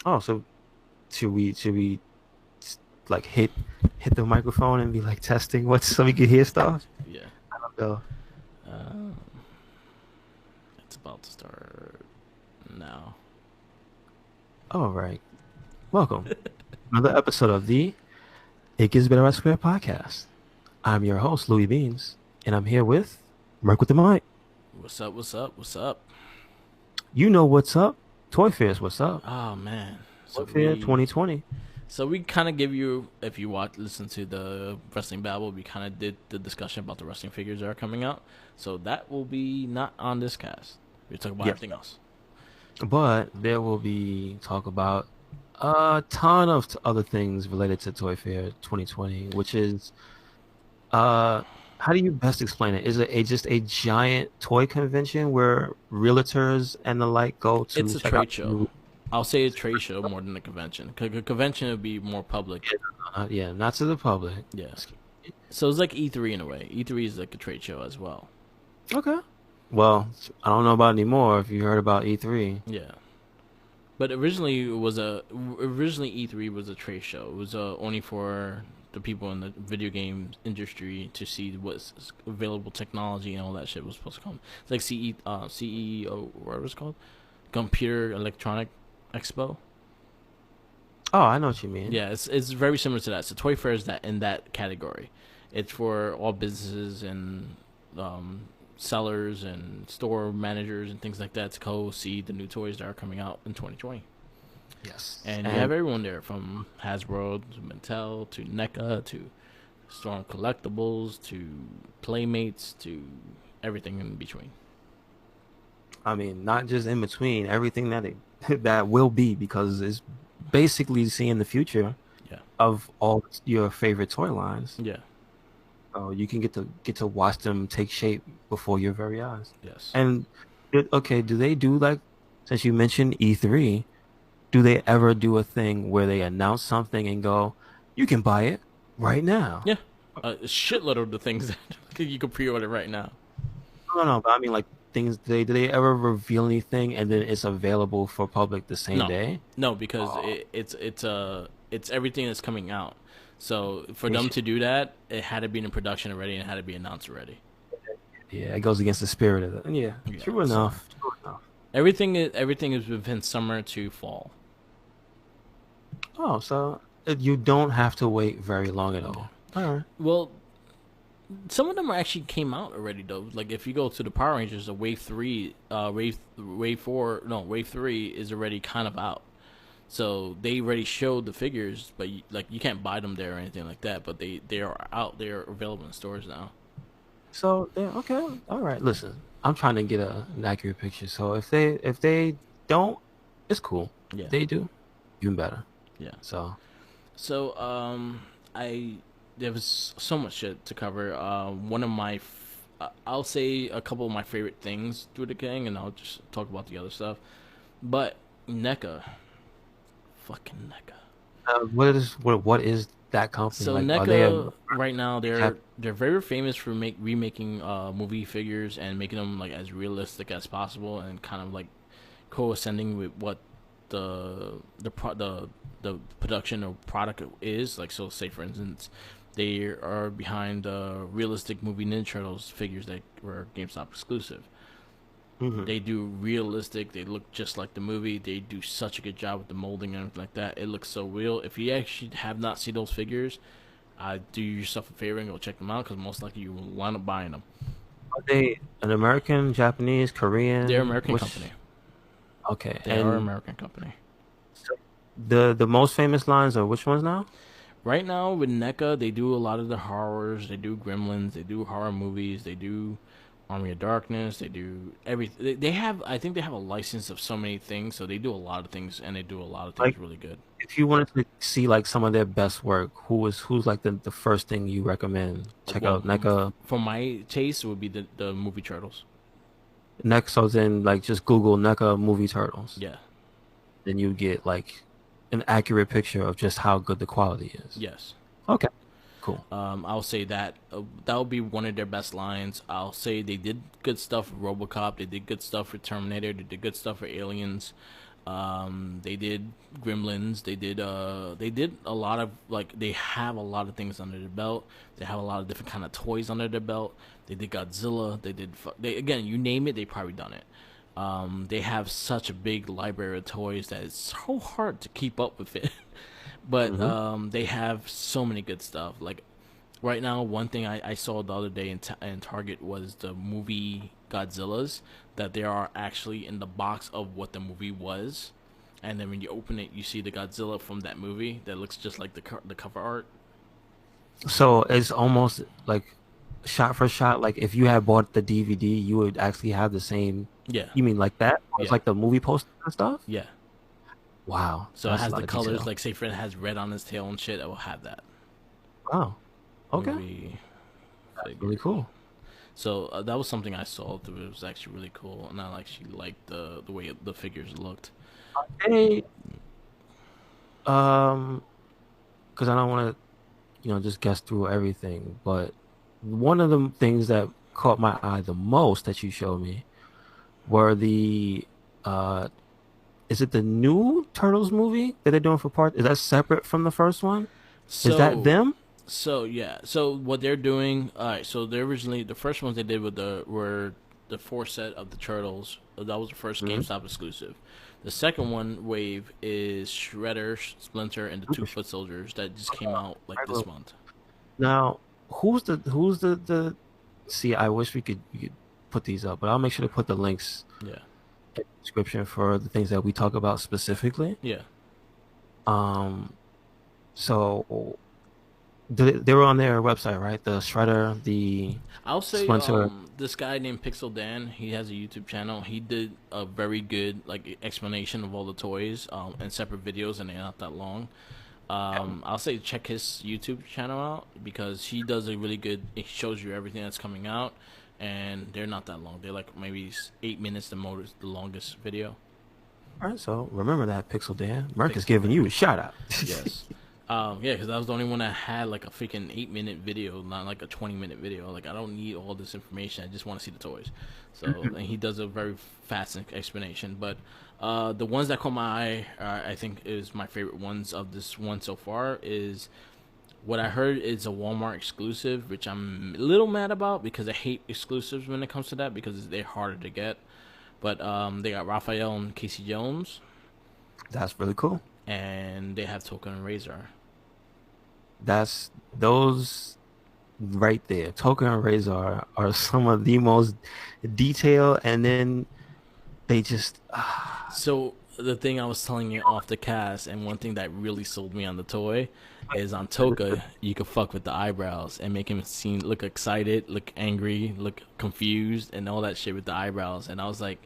Oh, so should we like hit the microphone and be like testing what so we can hear stuff? Yeah. I don't know. Um, it's about to start now. All right. Welcome. Another episode of the It Gets Better at Square podcast. I'm your host, Louis Beans, and I'm here with Merc with the Mic. What's up? What's up? What's up? You know what's up. Toy Fairs, what's up? Oh man. Toy Fair 2020. So we kind of give you, if you listen to the wrestling babble, we kind of did the discussion about the wrestling figures that are coming out. So that will be not on this cast. We talk about Yeah. everything else. But there will be talk about a ton of other things related to Toy Fair 2020, which is uh how do you best explain it? Is it just a giant toy convention where realtors and the like go It's to a check out trade show. new I'll say a trade show more than a convention. A convention would be more public. yeah, not to the public. Yeah. So it's like E3 in a way. E3 is like a trade show as well. Okay. Well, I don't know about anymore if you heard about E3. Yeah. But originally E3 was a trade show. It was only for the people in the video game industry to see what's available technology and all that shit was supposed to come. It's like CEO, whatever it's called, Computer Electronic Expo. Oh, I know what you mean. Yeah, it's very similar to that. So Toy Fair is that in that category. It's for all businesses and sellers and store managers and things like that to go see the new toys that are coming out in 2020. Yes. And you have And everyone there from Hasbro to Mattel to NECA to Storm Collectibles to Playmates to everything in between. I mean, not just in between, everything that it that will be because it's basically seeing the future Yeah, of all your favorite toy lines. yeah, You can get to watch them take shape before your very eyes. yes. And okay, do they do like since you mentioned E3, do they ever do a thing where they announce something and go, you can buy it right now? Yeah, a shitload of the things that you can pre-order right now. No, no, but I mean like things do they ever reveal anything and then it's available for public the same No, day? no, because Oh, it's everything that's coming out. So for they them should, to do that, it had to be in production already and it had to be announced already. yeah, it goes against the spirit of it. Yeah, Yeah. true So enough. True enough. everything is within summer to fall. Oh, so you don't have to wait very long at Yeah. all. All right. Well, some of them actually came out already though. Like if you go to the Power Rangers, the Wave 3, Wave 4, no, Wave 3 is already kind of out. So they already showed the figures, but like you can't buy them there or anything like that. But they are out. They are available in stores now. So yeah, okay, all right. Listen, I'm trying to get an accurate picture. So if they don't, it's cool. If Yeah, they do, even better. yeah. So So I there was so much shit to cover. One of my, I'll say a couple of my favorite things through the gang, and I'll just talk about the other stuff. But NECA, fucking NECA. what is that company So like? Are they a NECA right now have they're very famous for remaking movie figures and making them like as realistic as possible and kind of like co-ascending with what the production or product is like. So say for instance, they are behind realistic movie Ninja Turtles figures that were GameStop exclusive. mhm. They do realistic. They look just like the movie. They do such a good job with the molding and everything like that. It looks so real. If you actually have not seen those figures, do yourself a favor and go check them out because most likely you will wind up buying them. Are they an American, Japanese, They're Korean? American Which company. okay, They are and American company. so the most famous lines are which ones now? Right now with NECA, they do a lot of the horrors. They do Gremlins. They do horror movies. They do Army of Darkness. They do everything. They have. I think they have a license of so many things, so they do a lot of things, and they do a lot of things Like really good. if you wanted to see like some of their best work, who's like the first thing you recommend? Check Well, out NECA. for my taste, it would be the movie Turtles. Next, so then like just Google NECA movie turtles. Yeah. Then you get like an accurate picture of just how good the quality is. Yes. Okay, cool. I'll say that that will be one of their best lines. I'll say they did good stuff with RoboCop. They did good stuff for Terminator. They did good stuff for Aliens. They did Gremlins. They did a lot of like they have a lot of things under their belt. They have a lot of different kind of toys under their belt. They did Godzilla. They again, you name it, they probably done it. They have such a big library of toys that it's so hard to keep up with it. But Hmm. they have so many good stuff. Like right now, one thing I saw the other day in Target was the movie Godzilla's, that they are actually in the box of what the movie was, and then when you open it, you see the Godzilla from that movie that looks just like the cover art. So it's almost like shot for shot. Like if you had bought the DVD, you would actually have the same. Yeah, You mean like that? It's yeah, like the movie poster and stuff? yeah. Wow, So it that's a has lot the of colors, detail. like say for it has red on its tail and shit. I will have that Wow. Okay. movie That's really figure. cool. So that was something I saw. That was actually really cool, and I actually liked the way the figures looked. Hey, um, because I don't want to, just guess through everything, but one of the things that caught my eye the most that you showed me were the uh is it the new Turtles movie that they're doing for part? Is that separate from the first one? Is that So, them? so yeah. So what they're doing? All right. So they originally the first ones they did with the were the four set of the turtles. That was the first Hmm. GameStop exclusive. The second one wave is Shredder, Splinter, and the two Super Foot Soldiers that just came out like Sure. this month. Now, who's the see, I wish we could put these up, but I'll make sure to put the links Yeah. in the description for the things that we talk about specifically. Yeah. Um, so they were on their website, right? The Shredder, the I'll say Splinter. this guy named Pixel Dan, he has a YouTube channel. He did a very good like explanation of all the toys and separate videos, and they're not that long. I'll say check his YouTube channel out because he does a really good. It shows you everything that's coming out, and they're not that long. They're like maybe 8 minutes the most, the longest video. All right, so remember that, Pixel Dan. Merc is Pixel giving Dan. you a shout out. Yes. Yeah, because I was the only one that had like a freaking 8 minute video, not like a 20-minute video. Like I don't need all this information. I just want to see the toys. So and he does a very fast explanation. But the ones that caught my eye, I think is my favorite ones of this one so far is what I heard is a Walmart exclusive, which I'm a little mad about because I hate exclusives when it comes to that because they're harder to get. But they got Raphael and Casey Jones, That's really cool. and they have Token and Razor. That's those right there. Token and Razor are some of the most detailed, and then they just So the thing I was telling you off the cast, and one thing that really sold me on the toy, is on Toka you could fuck with the eyebrows and make him seem look excited, look angry, look confused, and all that shit with the eyebrows. And I was like,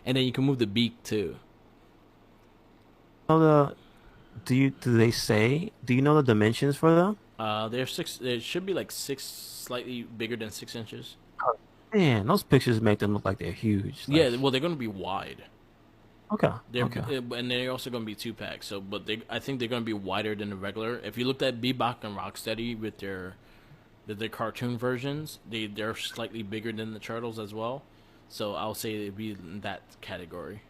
and then you can move the beak too. know the do they say, do you know the dimensions for them? They're six. They should be like six, slightly bigger than 6 inches. Man, those pictures make them look like they're huge. Like, Yeah, well they're gonna be wide. okay, They're okay. and they're also gonna be 2 packs. So, but I think they're gonna be wider than the regular. If you looked at Bebop and Rocksteady with their cartoon versions, they're slightly bigger than the turtles as well. So I'll say it'd be in that category.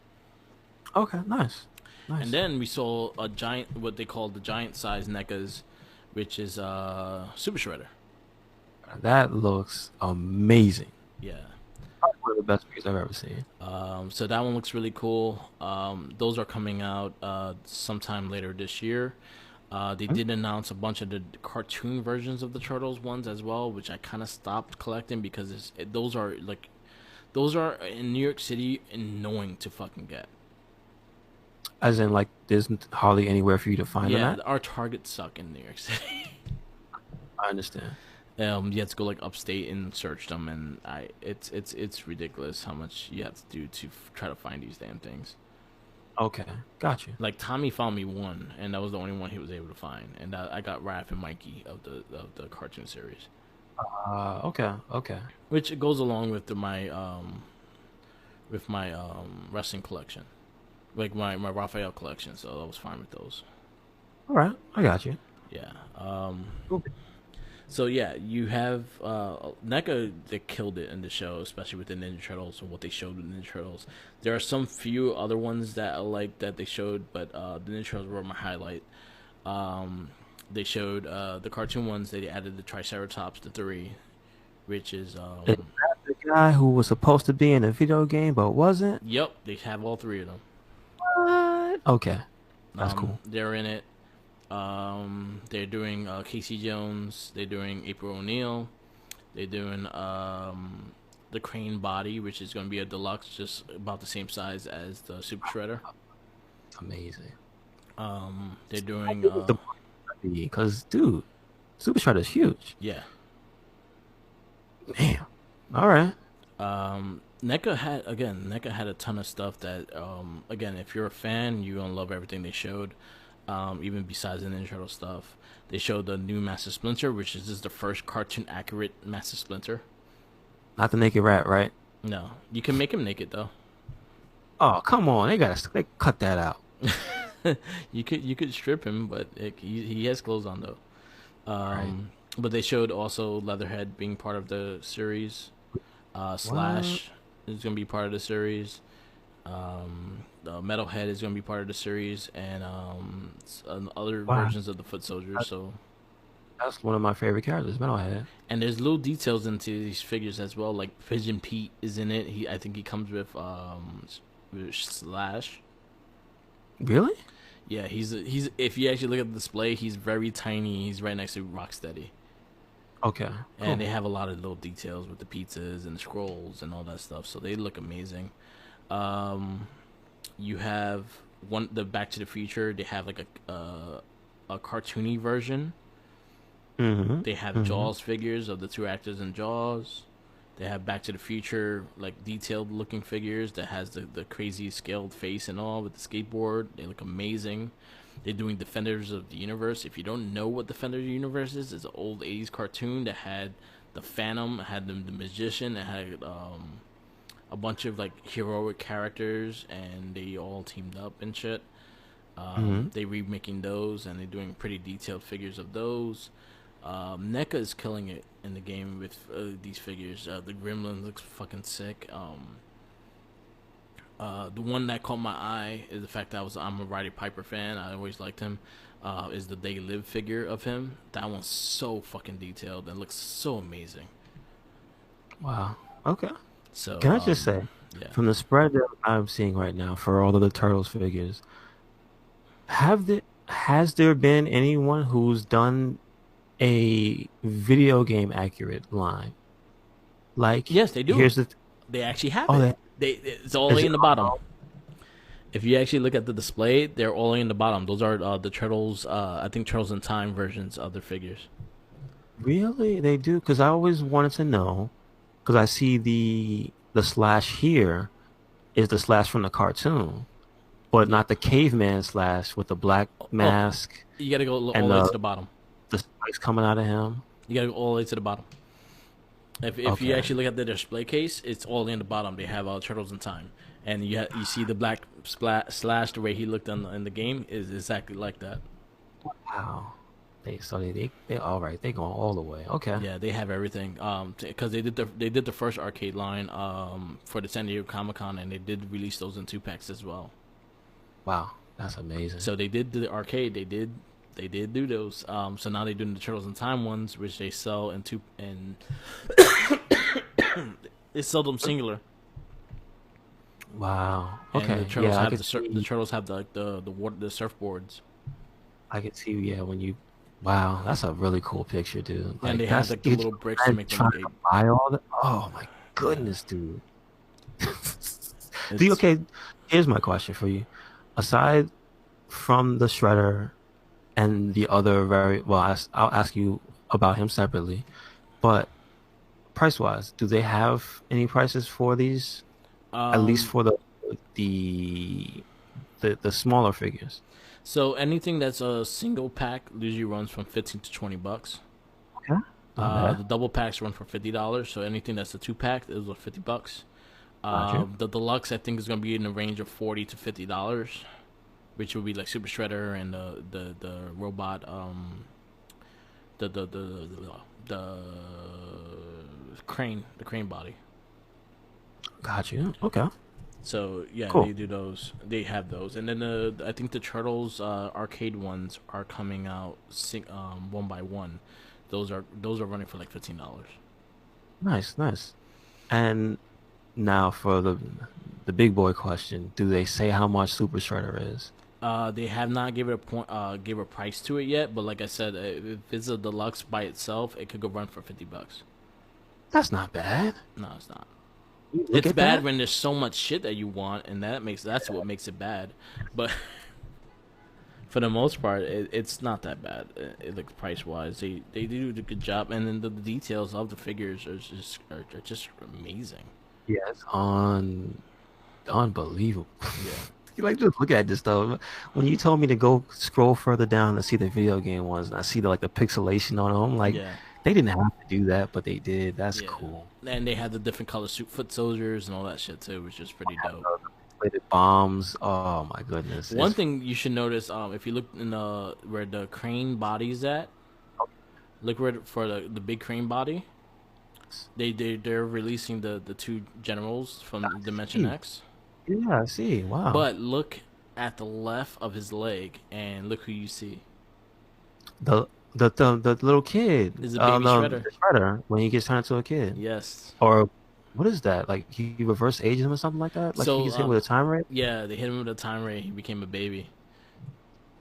Okay, nice. And Nice. then we saw a giant, what they call the giant size NECAs, which is Super Shredder. That looks amazing. Yeah. Probably one of the best figures I've ever seen. So that one looks really cool. Those are coming out sometime later this year. They Hmm? did announce a bunch of the cartoon versions of the Turtles ones as well, which I kind of stopped collecting because those are in New York City annoying to fucking get. As in, like, there's hardly anywhere for you to find them Yeah, at. our Targets suck in New York City. I understand. You have to go like upstate and search them, and it's ridiculous how much you have to do to try to find these damn things. Okay, got you. Like Tommy found me one, and that was the only one he was able to find, and I got Raph and Mikey of the cartoon series, Okay, okay. which goes along with my wrestling collection, like my Raphael collection. So I was fine with those. All right, I got you. Yeah. Cool. So yeah, you have NECA. They killed it in the show, especially with the Ninja Turtles and what they showed with Ninja Turtles. There are some few other ones that I like that they showed, but the Ninja Turtles were my highlight. Um, they showed the cartoon ones. They added the Triceratops, the three, which is Is that the guy who was supposed to be in a video game but wasn't? yep, they have all three of them. What? Okay, that's cool. They're in it. They're doing Casey Jones. They're doing April O'Neil. They're doing the Crane body, which is going to be a deluxe, just about the same size as the Super Shredder. Amazing. They're How doing big is the because dude, Super Shredder is huge. yeah. Damn. All right. NECA had a ton of stuff that again, if you're a fan, you're gonna love everything they showed. Even besides the Ninja Turtle stuff, they showed the new Master Splinter, which is just the first cartoon accurate Master Splinter. Not the naked rat, right? No, you can make him naked though. Oh, come on. They cut that out. You could strip him, but he has clothes on though. Right. But they showed also Leatherhead being part of the series. What? Slash is gonna be part of the series. The Metalhead is gonna be part of the series, and other Wow. versions of the Foot Soldiers. So, That's one of my favorite characters, Metalhead. and there's little details into these figures as well. Like Pigeon Pete is in it. I think he comes with Slash. Really? Yeah, he's. If you actually look at the display, he's very tiny. He's right next to Rocksteady. Okay. And Cool. they have a lot of little details with the pizzas and the scrolls and all that stuff, so they look amazing. Um, you have the Back to the Future. They have like a cartoony version. Mm-hmm. They have Mm-hmm. Jaws figures of the two actors in Jaws. They have Back to the Future like detailed looking figures that has the crazy scaled face and all with the skateboard. They look amazing. They're doing Defenders of the Universe. If you don't know what Defenders of the Universe is, it's an old '80s cartoon that had the Phantom, had the Magician, it had a bunch of like heroic characters, and they all teamed up and shit. Mm-hmm. They remaking those, and they're doing pretty detailed figures of those. NECA is killing it in the game with these figures. The Gremlin looks fucking sick. The one that caught my eye is the fact that I'm a Roddy Piper fan. I always liked him. Is the They Live figure of him? That one's so fucking detailed and looks so amazing. Wow. Okay. So Can I just say, yeah, from the spread that I'm seeing right now for all of the Turtles figures, has there been anyone who's done a video game accurate line? Like, yes, they do. here's the They actually have oh it. that It's all the is way it in the bottom. If you actually look at the display, they're all in the bottom. Those are the Turtles. I think Turtles in Time versions of their figures. really they do? Because I always wanted to know because I see the slash here is the slash from the cartoon, but Yeah. not the caveman slash with the black Oh, mask you gotta go all and the way to the bottom. the spikes coming out of him. You gotta go all the way to the bottom. If you Okay. actually look at the display case, it's all in the bottom. They have Turtles in Time, and you see the black slash the way he looked in the game is exactly like that. Wow. They all right. They going all the way. Okay. Yeah, they have everything. Because they did the first arcade line for the San Diego Comic Con, and they did release those in 2 packs as well. Wow. That's amazing. So they did the arcade. They did do those. So now they're doing the Turtles in Time ones, which they sell in two and they sell them singular. Wow. And the Okay. turtles Yeah, have the turtles have the water the surfboards, I could see. Yeah, when you. Wow, that's a really cool picture, dude. and Like they have that's like the it. little bricks to I'm make them trying look to eight. buy all that. Oh my Yeah, goodness, dude. Do you it's okay? Here's my question for you. Aside from the shredder and the other very well, I'll ask you about him separately. But price wise, do they have any prices for these? At least um. for the the smaller figures. So anything that's a single pack usually runs from 15 to $20. Okay. Not bad. The double packs run for $50. So anything that's a 2 pack is $50. Gotcha. The deluxe I think is gonna be in the range of $40 to $50, which would be like Super Shredder and the robot the the crane body. Got you. Okay. So yeah, Cool. they do those. They have those, and then I think the Turtles arcade ones are coming out one by one. Those are running for like $15. Nice, nice. And now for the big boy question, do they say how much Super Shredder is? They have not give it a point, give a price to it yet. But like I said, if it's a deluxe by itself, it could go run for $50. That's not bad. No, it's not. Look It's at bad that. when there's so much shit that you want, and that's what makes it bad. But for the most part, it's not that bad. Like price wise, they do a good job, and then the details of the figures are just amazing. Yes, on unbelievable. Yeah, You like just look at this stuff. When you told me to go scroll further down to see the video game ones, and I see the pixelation on them, like yeah, they didn't have to do that, but they did. That's yeah. cool. And they have the different color suit foot soldiers and all that shit too, which is pretty dope. Pixelated bombs. Oh my goodness. One It's thing you should notice, if you look in the where the crane body's at, look where for the big crane body. They're releasing the two generals from Dimension X. yeah, I see. Wow. But look at the left of his leg and look who you see. The the little kid. Is a baby No, Shredder. the Shredder when he gets turned into a kid. Yes. Or what is that? Like he reverse aged him or something like that? Like he So gets hit with a time ray? yeah, they hit him with a time ray. He became a baby.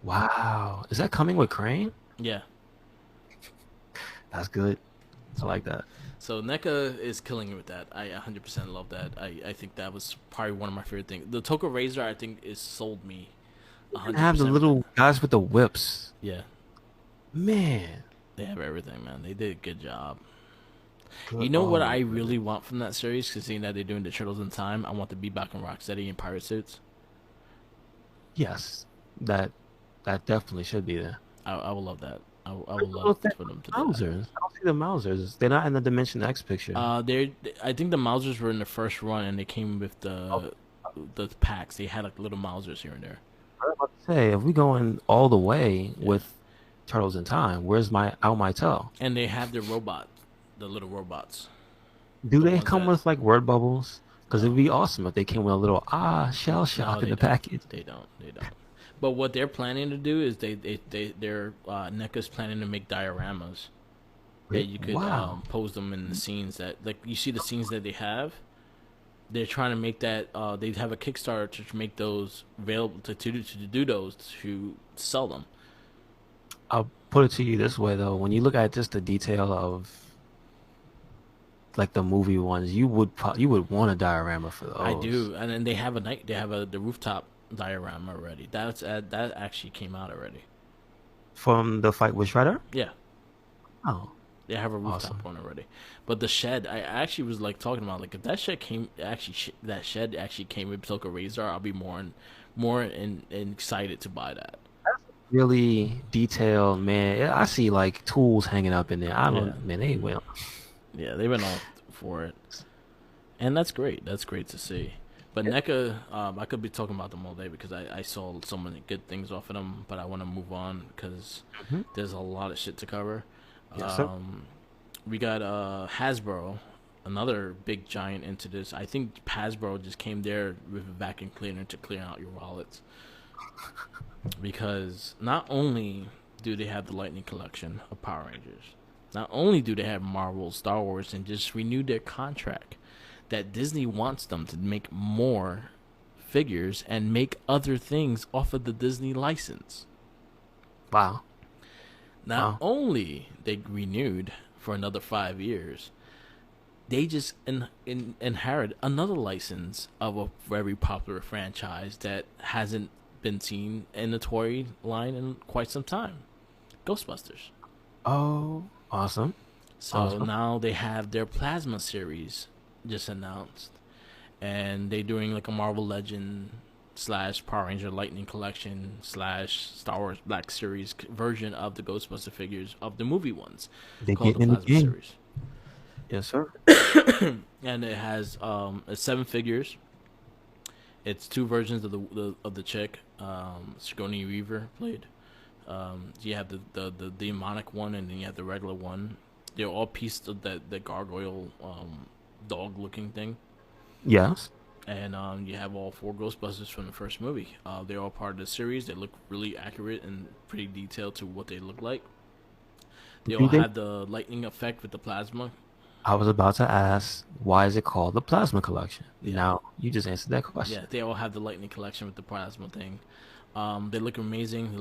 Wow. Is that coming with Crane? Yeah. That's good. I So like that. so NECA is killing it with that. I 100% love that. I think that was probably one of my favorite things. The Toka Razor I think is sold me And have the 100% with it. little guys with the whips. Yeah. Man. They have everything, man. They did a good job. You Good. know Oh what my I goodness. really want from that series? Because seeing that they're doing the Turtles in Time, I want to be back in Rocksteady in pirate suits. Yes. That that definitely should be there. I would love that. I What would the love little thing for with them to the do that. Mausers? I don't see the Mausers. They're not in the Dimension X picture. They I think the Mausers were in the first run, and they came with Oh, the packs. They had like little Mausers here and there. I was about to say, if we going all the way Yeah, with Turtles in Time, where's my out my toe? and they have the robot, the little robots, Do the they ones come that with like word bubbles? Because no, it'd be awesome if they came with a little shell no, shock in they the don't. package. They don't. They don't. But what they're planning to do is they're NECA's planning to make dioramas that you could Wow. pose them in the scenes that like you see the scenes that they have. They're trying to make that. They have a Kickstarter to make those available to do those to sell them. I'll put it to you this way though. When you look at just the detail of like the movie ones, you would want a diorama for I those. do, and then they have a night. They have the rooftop diorama already. That actually came out already. From the fight with Shredder? Yeah, Oh, they have a rooftop awesome. one already. But the shed, I actually was like talking about like if that shed came actually that shed actually came with Silk Razor, I'll be more excited to buy that. Really detailed, man. Yeah, I see like tools hanging up in there. I Yeah, don't, man, they will. yeah, they went all for it. And that's great. That's great to see. But NECA, I could be talking about them all day because I saw so many good things off of them. But I want to move on because Mhm. there's a lot of shit to cover. Yes, sir. We got Hasbro, another big giant into this. I think Hasbro just came there with a vacuum cleaner to clear out your wallets because not only do they have the Lightning Collection of Power Rangers, not only do they have Marvel, Star Wars, and just renewed their contract that Disney wants them to make more figures and make other things off of the Disney license. Wow. Not Wow. only they renewed for another 5 years, they just inherit another license of a very popular franchise that hasn't been seen in the toy line in quite some time. Ghostbusters. Oh, awesome. So Awesome. now they have their Plasma series just announced, and they're doing like a Marvel Legend slash Power Ranger Lightning Collection slash Star Wars Black Series version of the Ghostbuster figures of the movie ones, They called the getting in the Plasma game. series. Yes, sir. And it has seven figures. It's two versions of the chick Sigourney Weaver played, You have the demonic one, and then you have the regular one. They're all pieced of that the gargoyle dog looking thing, Yes. and you have all four Ghostbusters from the first movie. They're all part of the series. They look really accurate and pretty detailed to what they look like. They Do all they? have the lightning effect with the plasma. I was about to ask, why is it called the Plasma Collection? Yeah, Now you just answered that yeah. question. They all have the lightning collection with the plasma thing. They look amazing.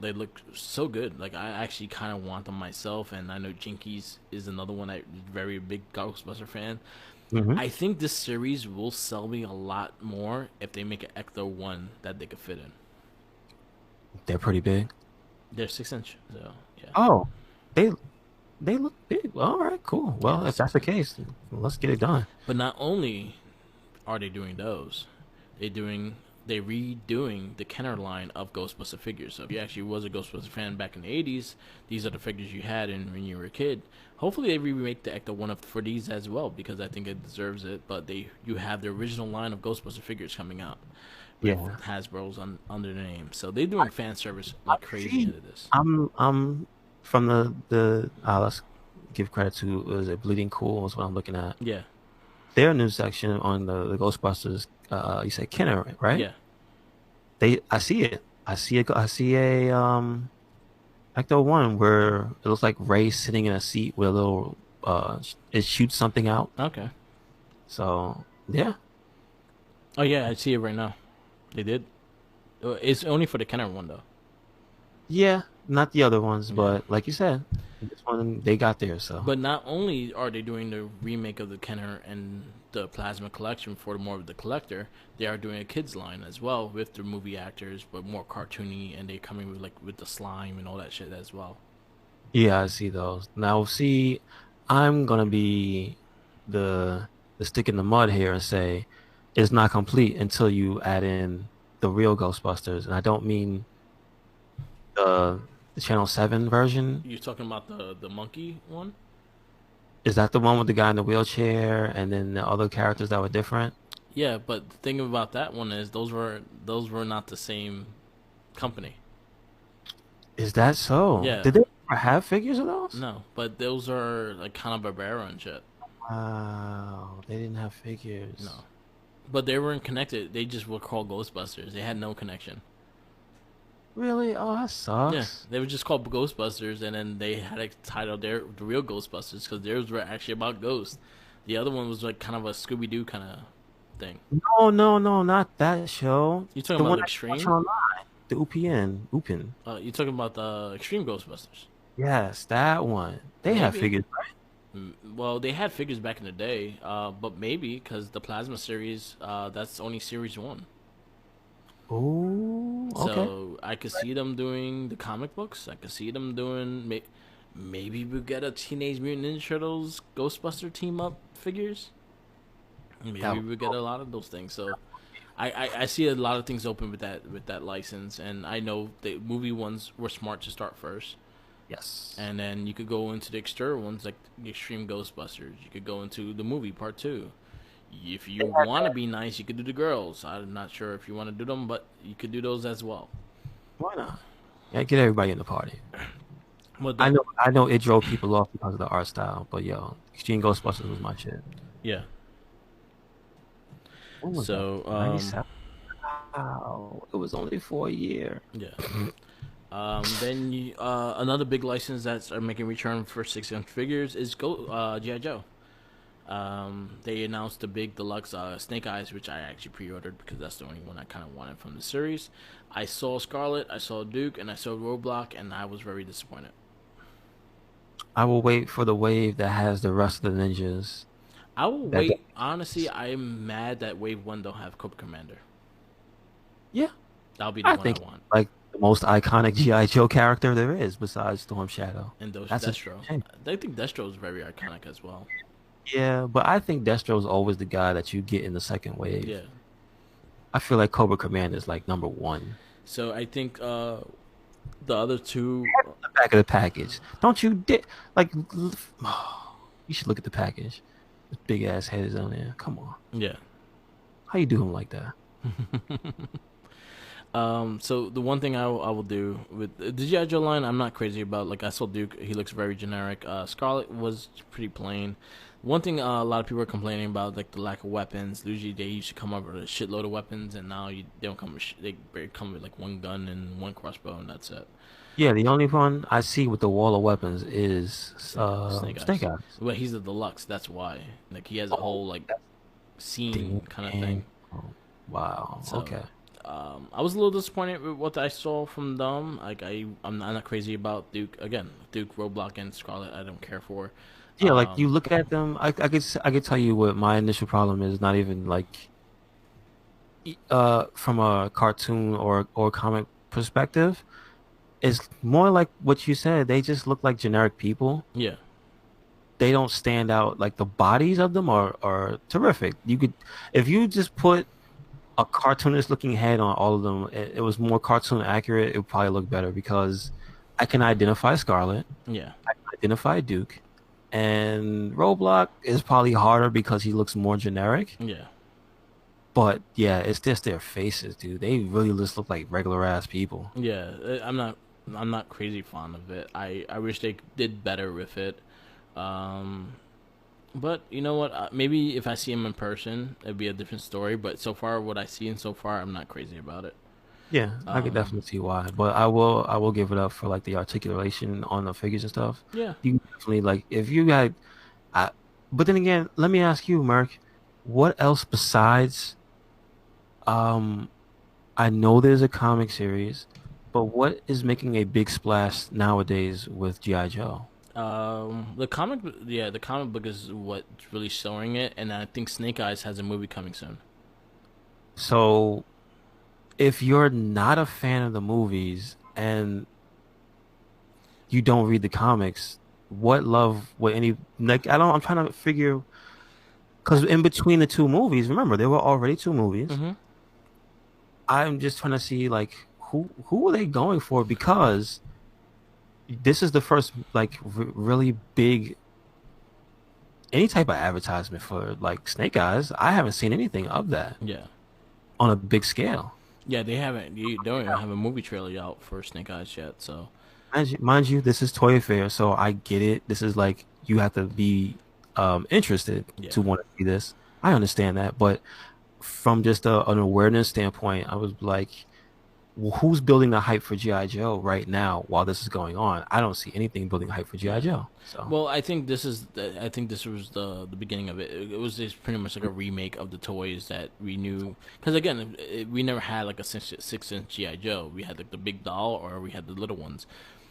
They look so good. Like I actually kind of want them myself, and I know Jinkies is another one that very big Ghostbuster fan. Hmm. I think this series will sell me a lot more if they make an Ecto one that they could fit in. They're pretty big. They're 6 inch, so yeah, Oh, they they look big. All right, cool. yeah. Well, if that's the case, then let's get it done. But not only are they doing those, they doing they redoing the Kenner line of Ghostbuster figures. So if you actually was a Ghostbuster fan back in the '80s, these are the figures you had in when you were a kid. Hopefully they remake the Ecto one up for these as well because I think it deserves it. But you have the original line of Ghostbuster figures coming out with Yeah. Hasbro's under the name. So they're doing I, fan service I like crazy see. into this. I'm from the let's give credit to, was it Bleeding Cool is what I'm looking at. Yeah, Their news section on the Ghostbusters, you said Kenner, right? yeah. I see it. I see a Ecto one where it looks like Ray sitting in a seat with a little it shoots something out. Okay. So yeah. Oh yeah, I see it right now. They did. It's only for the Kenner one though. Yeah, not the other ones, Yeah. but like you said, this one they got there, so But not only are they doing the remake of the Kenner and the Plasma Collection for more of the collector, they are doing a kids line as well with the movie actors, but more cartoony, and they're coming with like with the slime and all that shit as well. yeah, I see those. Now see, I'm gonna be the stick in the mud here and say it's not complete until you add in the real Ghostbusters. And I don't mean the Channel 7 version. You're talking about the monkey one? Is that the one with the guy in the wheelchair and then the other characters that were different? Yeah, but the thing about that one is those were not the same company. Is that so? Yeah, Did they ever have figures of those? no, but those are like Hanna-Barbera and shit. Wow, they didn't have No, figures. but they weren't connected. They just were called Ghostbusters. They had no connection. Really? Oh, that Yeah, sucks. they were just called Ghostbusters, and then they had a title their the real Ghostbusters because theirs were actually about ghosts. The other one was like kind of a Scooby Doo kind of thing. No, no, no, not that show. You talking The about one the that you watch Extreme? online. The UPN. UPN. You talking about the Extreme Ghostbusters? Yes, that one. They have Maybe. figures, right? Well, they had figures back in the day, but maybe because the Plasma series, that's only series one. Oh, okay. So I could see them doing the comic books. I could see them doing. Maybe we get a Teenage Mutant Ninja Turtles Ghostbuster team up figures. That Maybe would be we get cool. a lot of those things. So I see a lot of things open with that license, and I know the movie ones were smart to start first, Yes. and then you could go into the exterior ones like the Extreme Ghostbusters. You could go into the movie part two. If you want to be nice, you could do the girls. I'm not sure if you want to do them, but you could do those as well. Why not? Yeah, get everybody in the party. But the I know it drove people off because of the art style, but yo, Extreme Ghostbusters was my shit. yeah. When was that? So 97? Wow. It was only for a year. yeah. Then another big license that's are making return for 6 inch figures is GI Joe. They announced the big deluxe Snake Eyes, which I actually pre-ordered because that's the only one I kind of wanted from the series. I saw Scarlet, I saw Duke, and I saw Roadblock, and I was very disappointed. I will wait for the wave that has the rest of the ninjas. I will That, wait. Honestly, I'm mad that Wave One don't have Cobra Commander. yeah, That'll be the I one I think want. like the most iconic GI Joe character there is besides Storm Shadow. And those That's a Destro. shame. I think Destro is very iconic as well. Yeah, but I think Destro's always the guy that you get in the second wave. Yeah. I feel like Cobra Commander is like number one. So I think the other two. The back of the package. Don't you like you should look at the package. This big ass head is on there. Come on. Yeah. How you do him like that? So the one thing I will do with the GI Joe line, I'm not crazy about. Like I saw Duke, he looks very generic. Scarlet was pretty plain. One thing a lot of people are complaining about, like the lack of weapons. Usually they used to come up with a shitload of weapons, and now they don't come. They barely come with like one gun and one crossbow, and that's it. Yeah, the only one I see with the wall of weapons is Snake Snake Eyes. Eyes. Well, he's the deluxe. That's why. Like he has a Oh, whole like that's scene kind of thing. dang. Oh, wow. So Okay. I was a little disappointed with what I saw from them. Like I'm not crazy about Duke. Again, Duke, Roblox, and Scarlet. I don't care for. Yeah, like you look at them, I could tell you what my initial problem is. Not even like from a cartoon or comic perspective. It's more like what you said. They just look like generic people. Yeah, They don't stand out. Like the bodies of them are terrific. You could, if you just put a cartoonist looking head on all of them, it was more cartoon accurate. It would probably look better because I can identify Scarlet, yeah, I can identify Duke, and Roblox is probably harder because he looks more generic. yeah, But yeah, it's just their faces, dude. They really just look like regular ass people. yeah. I'm not crazy fond of it. I wish they did better with it. Um, but you know what? Maybe if I see him in person, it'd be a different story. But so far, what I see and so far, I'm not crazy about it. Yeah, I could Um, definitely see why. But I will give it up for like the articulation on the figures and stuff. yeah. You definitely like if you had I but then again, let me ask you, Mark, what else besides um I know there's a comic series, but what is making a big splash nowadays with G.I. Joe? The comic book is what's really showing it, and I think Snake Eyes has a movie coming soon. So if you're not a fan of the movies and you don't read the comics, what love, what any like I don't I'm trying to figure because in between the two movies, remember there were already two movies. Mm-hmm. I'm just trying to see like who are they going for because this is the first like really big any type of advertisement for like Snake Eyes. I haven't seen anything of that Yeah, on a big scale. yeah. They haven't. You don't even have a movie trailer out for Snake Eyes yet. So Mind you, this is Toy Fair, so I get it. This is like you have to be interested yeah, to want to see this. I understand that, but from just an awareness standpoint, I was like, who's building the hype for G.I. Joe right now while this is going on? I don't see anything building hype for G.I. yeah. Joe. So, Well, I think this was the beginning of it. It was just pretty much like a remake of the toys that we knew. Because again, we never had like a 6-inch GI Joe. We had like the big doll, or we had the little ones.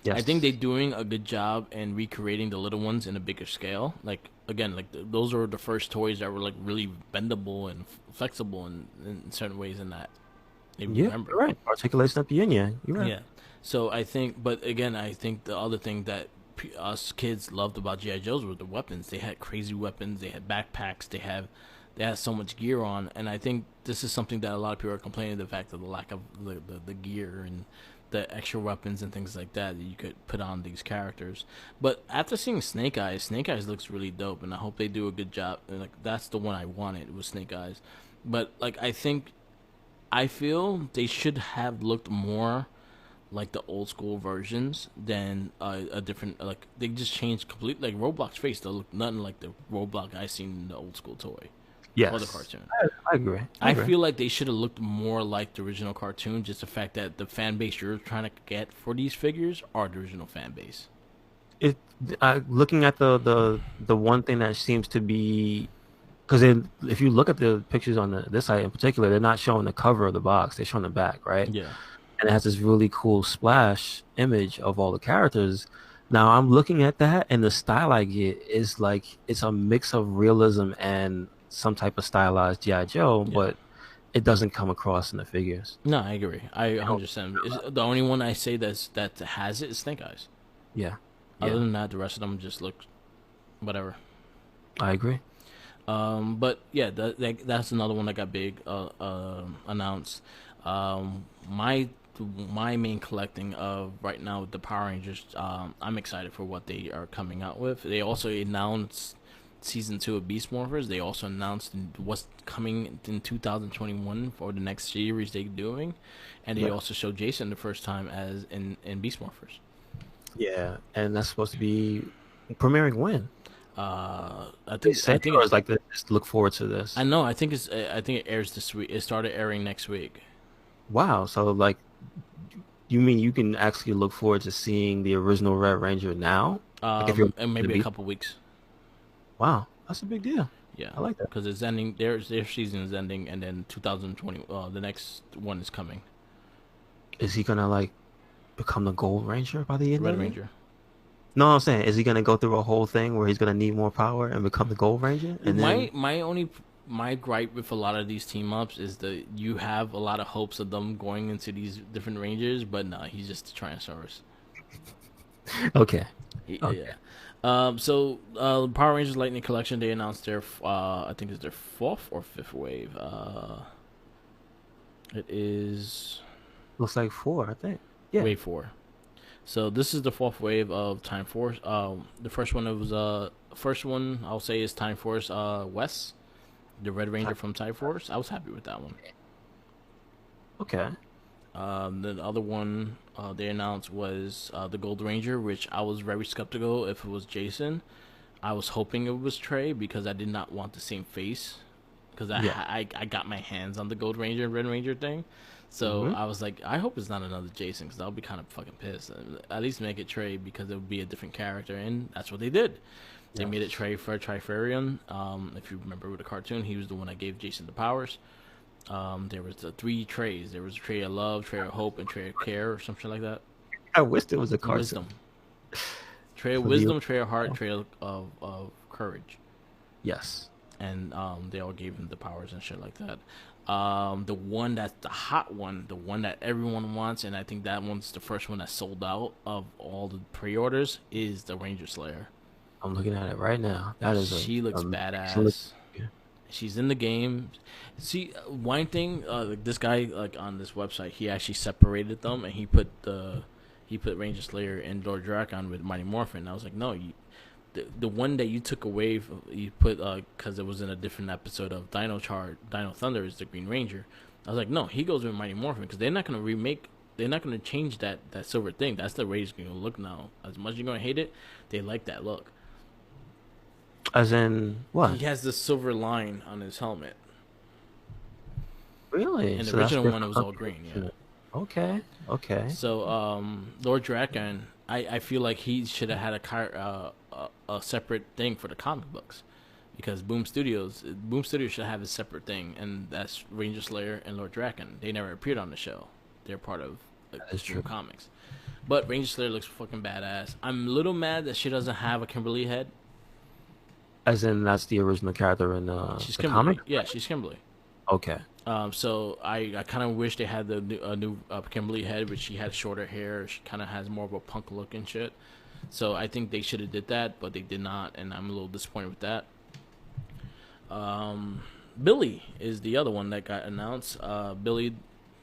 I think they're yes. doing a good job in recreating the little ones in a bigger scale. Like again, like those are the first toys that were like really bendable and flexible in certain ways. In that, if you Yeah, remember. you're right. Articulation at the end, yeah. You're right. Yeah. So I think, but again, I think the other thing that us kids loved about GI Joes were the weapons. They had crazy weapons. They had backpacks. They had so much gear on, and I think this is something that a lot of people are complaining the fact of the lack of the gear and the extra weapons and things like that you could put on these characters. But after seeing Snake Eyes looks really dope, and I hope they do a good job. And like that's the one I wanted was Snake Eyes. But like I feel they should have looked more like the old school versions than a different like they just changed completely like Roblox face. They look nothing like the Roblox I seen in the old school toy or the Yes. cartoon. I agree. I I agree. feel like they should have looked more like the original cartoon. Just the fact that the fan base you're trying to get for these figures are the original fan base. It looking at the one thing that seems to be because if you look at the pictures on this site in particular, they're not showing the cover of the box. They're showing the back, right? Yeah, And it has this really cool splash image of all the characters. Now I'm looking at that, and the style I get is like it's a mix of realism and some type of stylized G.I. Joe, yeah. but it doesn't come across in the figures. No, I agree. I They don't- 100%. The only one I say that has it is Snake Eyes. Yeah, Other yeah, than that, the rest of them just look whatever. I agree. But yeah, that's another one that got big announced. My main collecting of right now with the Power Rangers. I'm excited for what they are coming out with. They also announced season 2 of Beast Morphers. They also announced what's coming in 2021 for the next series they're doing, and they Yeah. also showed Jason the first time as in Beast Morphers. Yeah, and that's supposed to be premiering when? I They think said, or is like just look forward to I this? know. I think it airs this week. It started airing next week. Wow. So like, you mean you can actually look forward to seeing the original Red Ranger now? Like if you're And to maybe a be, couple weeks. wow, that's a big deal. Yeah, I like that. because it's ending. Their season is ending, and then 2020. The next one is coming. Is he gonna like become the Gold Ranger by the end Red of it? Ranger. No, I'm saying, is he gonna go through a whole thing where he's gonna need more power and become the Gold Ranger? And then, My gripe with a lot of these team ups is that you have a lot of hopes of them going into these different rangers, but no, he's just a Tyrannosaurus. okay, Yeah. okay. Power Rangers Lightning Collection, they announced their I think it's their fourth or fifth wave. It is Looks like four, I think. Yeah. wave 4. So this is the fourth wave of Time Force. The first one I'll say is Time Force West, the Red Ranger from Time Force. I was happy with that one. Okay. The other one they announced was the Gold Ranger, which I was very skeptical if it was Jason. I was hoping it was Trey because I did not want the same face. Because Yeah. I got my hands on the Gold Ranger and Red Ranger thing. So Hmm. I was like, I hope it's not another Jason because I'll be kind of fucking pissed. At least make it Trey because it would be a different character. And that's what they did. They made it Yes. Trey for Trifarian. If you remember with the cartoon, he was the one that gave Jason the powers. There was the 3 Treys. There was a Trey of Love, Trey of Hope, and Trey of Care or something like that. I wish there was a And cartoon Wisdom. Trey of for the. Wisdom, Trey of Heart, Trey of Courage. Yes. And they all gave him the powers and shit like that. The one that's the hot one, the one that everyone wants, and I think that one's the first one that sold out of all the pre-orders, is the Ranger Slayer. I'm looking at it right now. That is a She looks excellent. badass. She's in the game. See, one thing, like this guy, like on this website, he actually separated them, and he put Ranger Slayer and Lord Drakon with Mighty Morphin. I was like, no, the one that you took away, you put because it was in a different episode of Dino Thunder is the Green Ranger. I was like, no, he goes with Mighty Morphin because they're not gonna remake. They're not gonna change that silver thing. That's the way it's gonna look now. As much as you're gonna hate it, they like that look. As in He what? has the silver line on his helmet. Really? In the So that's original one, it different. was all green. Yeah. Okay. Okay. So Lord Drakon, I feel like he should have had a separate thing for the comic books, because Boom Studios should have a separate thing, and that's Ranger Slayer and Lord Drakon. They never appeared on the show. They're part of like, That is Boom true. Comics. But Ranger Slayer looks fucking badass. I'm a little mad that she doesn't have a Kimberly head. As in that's the original character in She's the comic? Kimberly. Yeah, she's Kimberly. Okay. So I kind of wish they had the new Kimberly head, which she had shorter hair. She kind of has more of a punk look and shit. So I think they should have did that, but they did not, and I'm a little disappointed with that. Billy is the other one that got announced. Billy,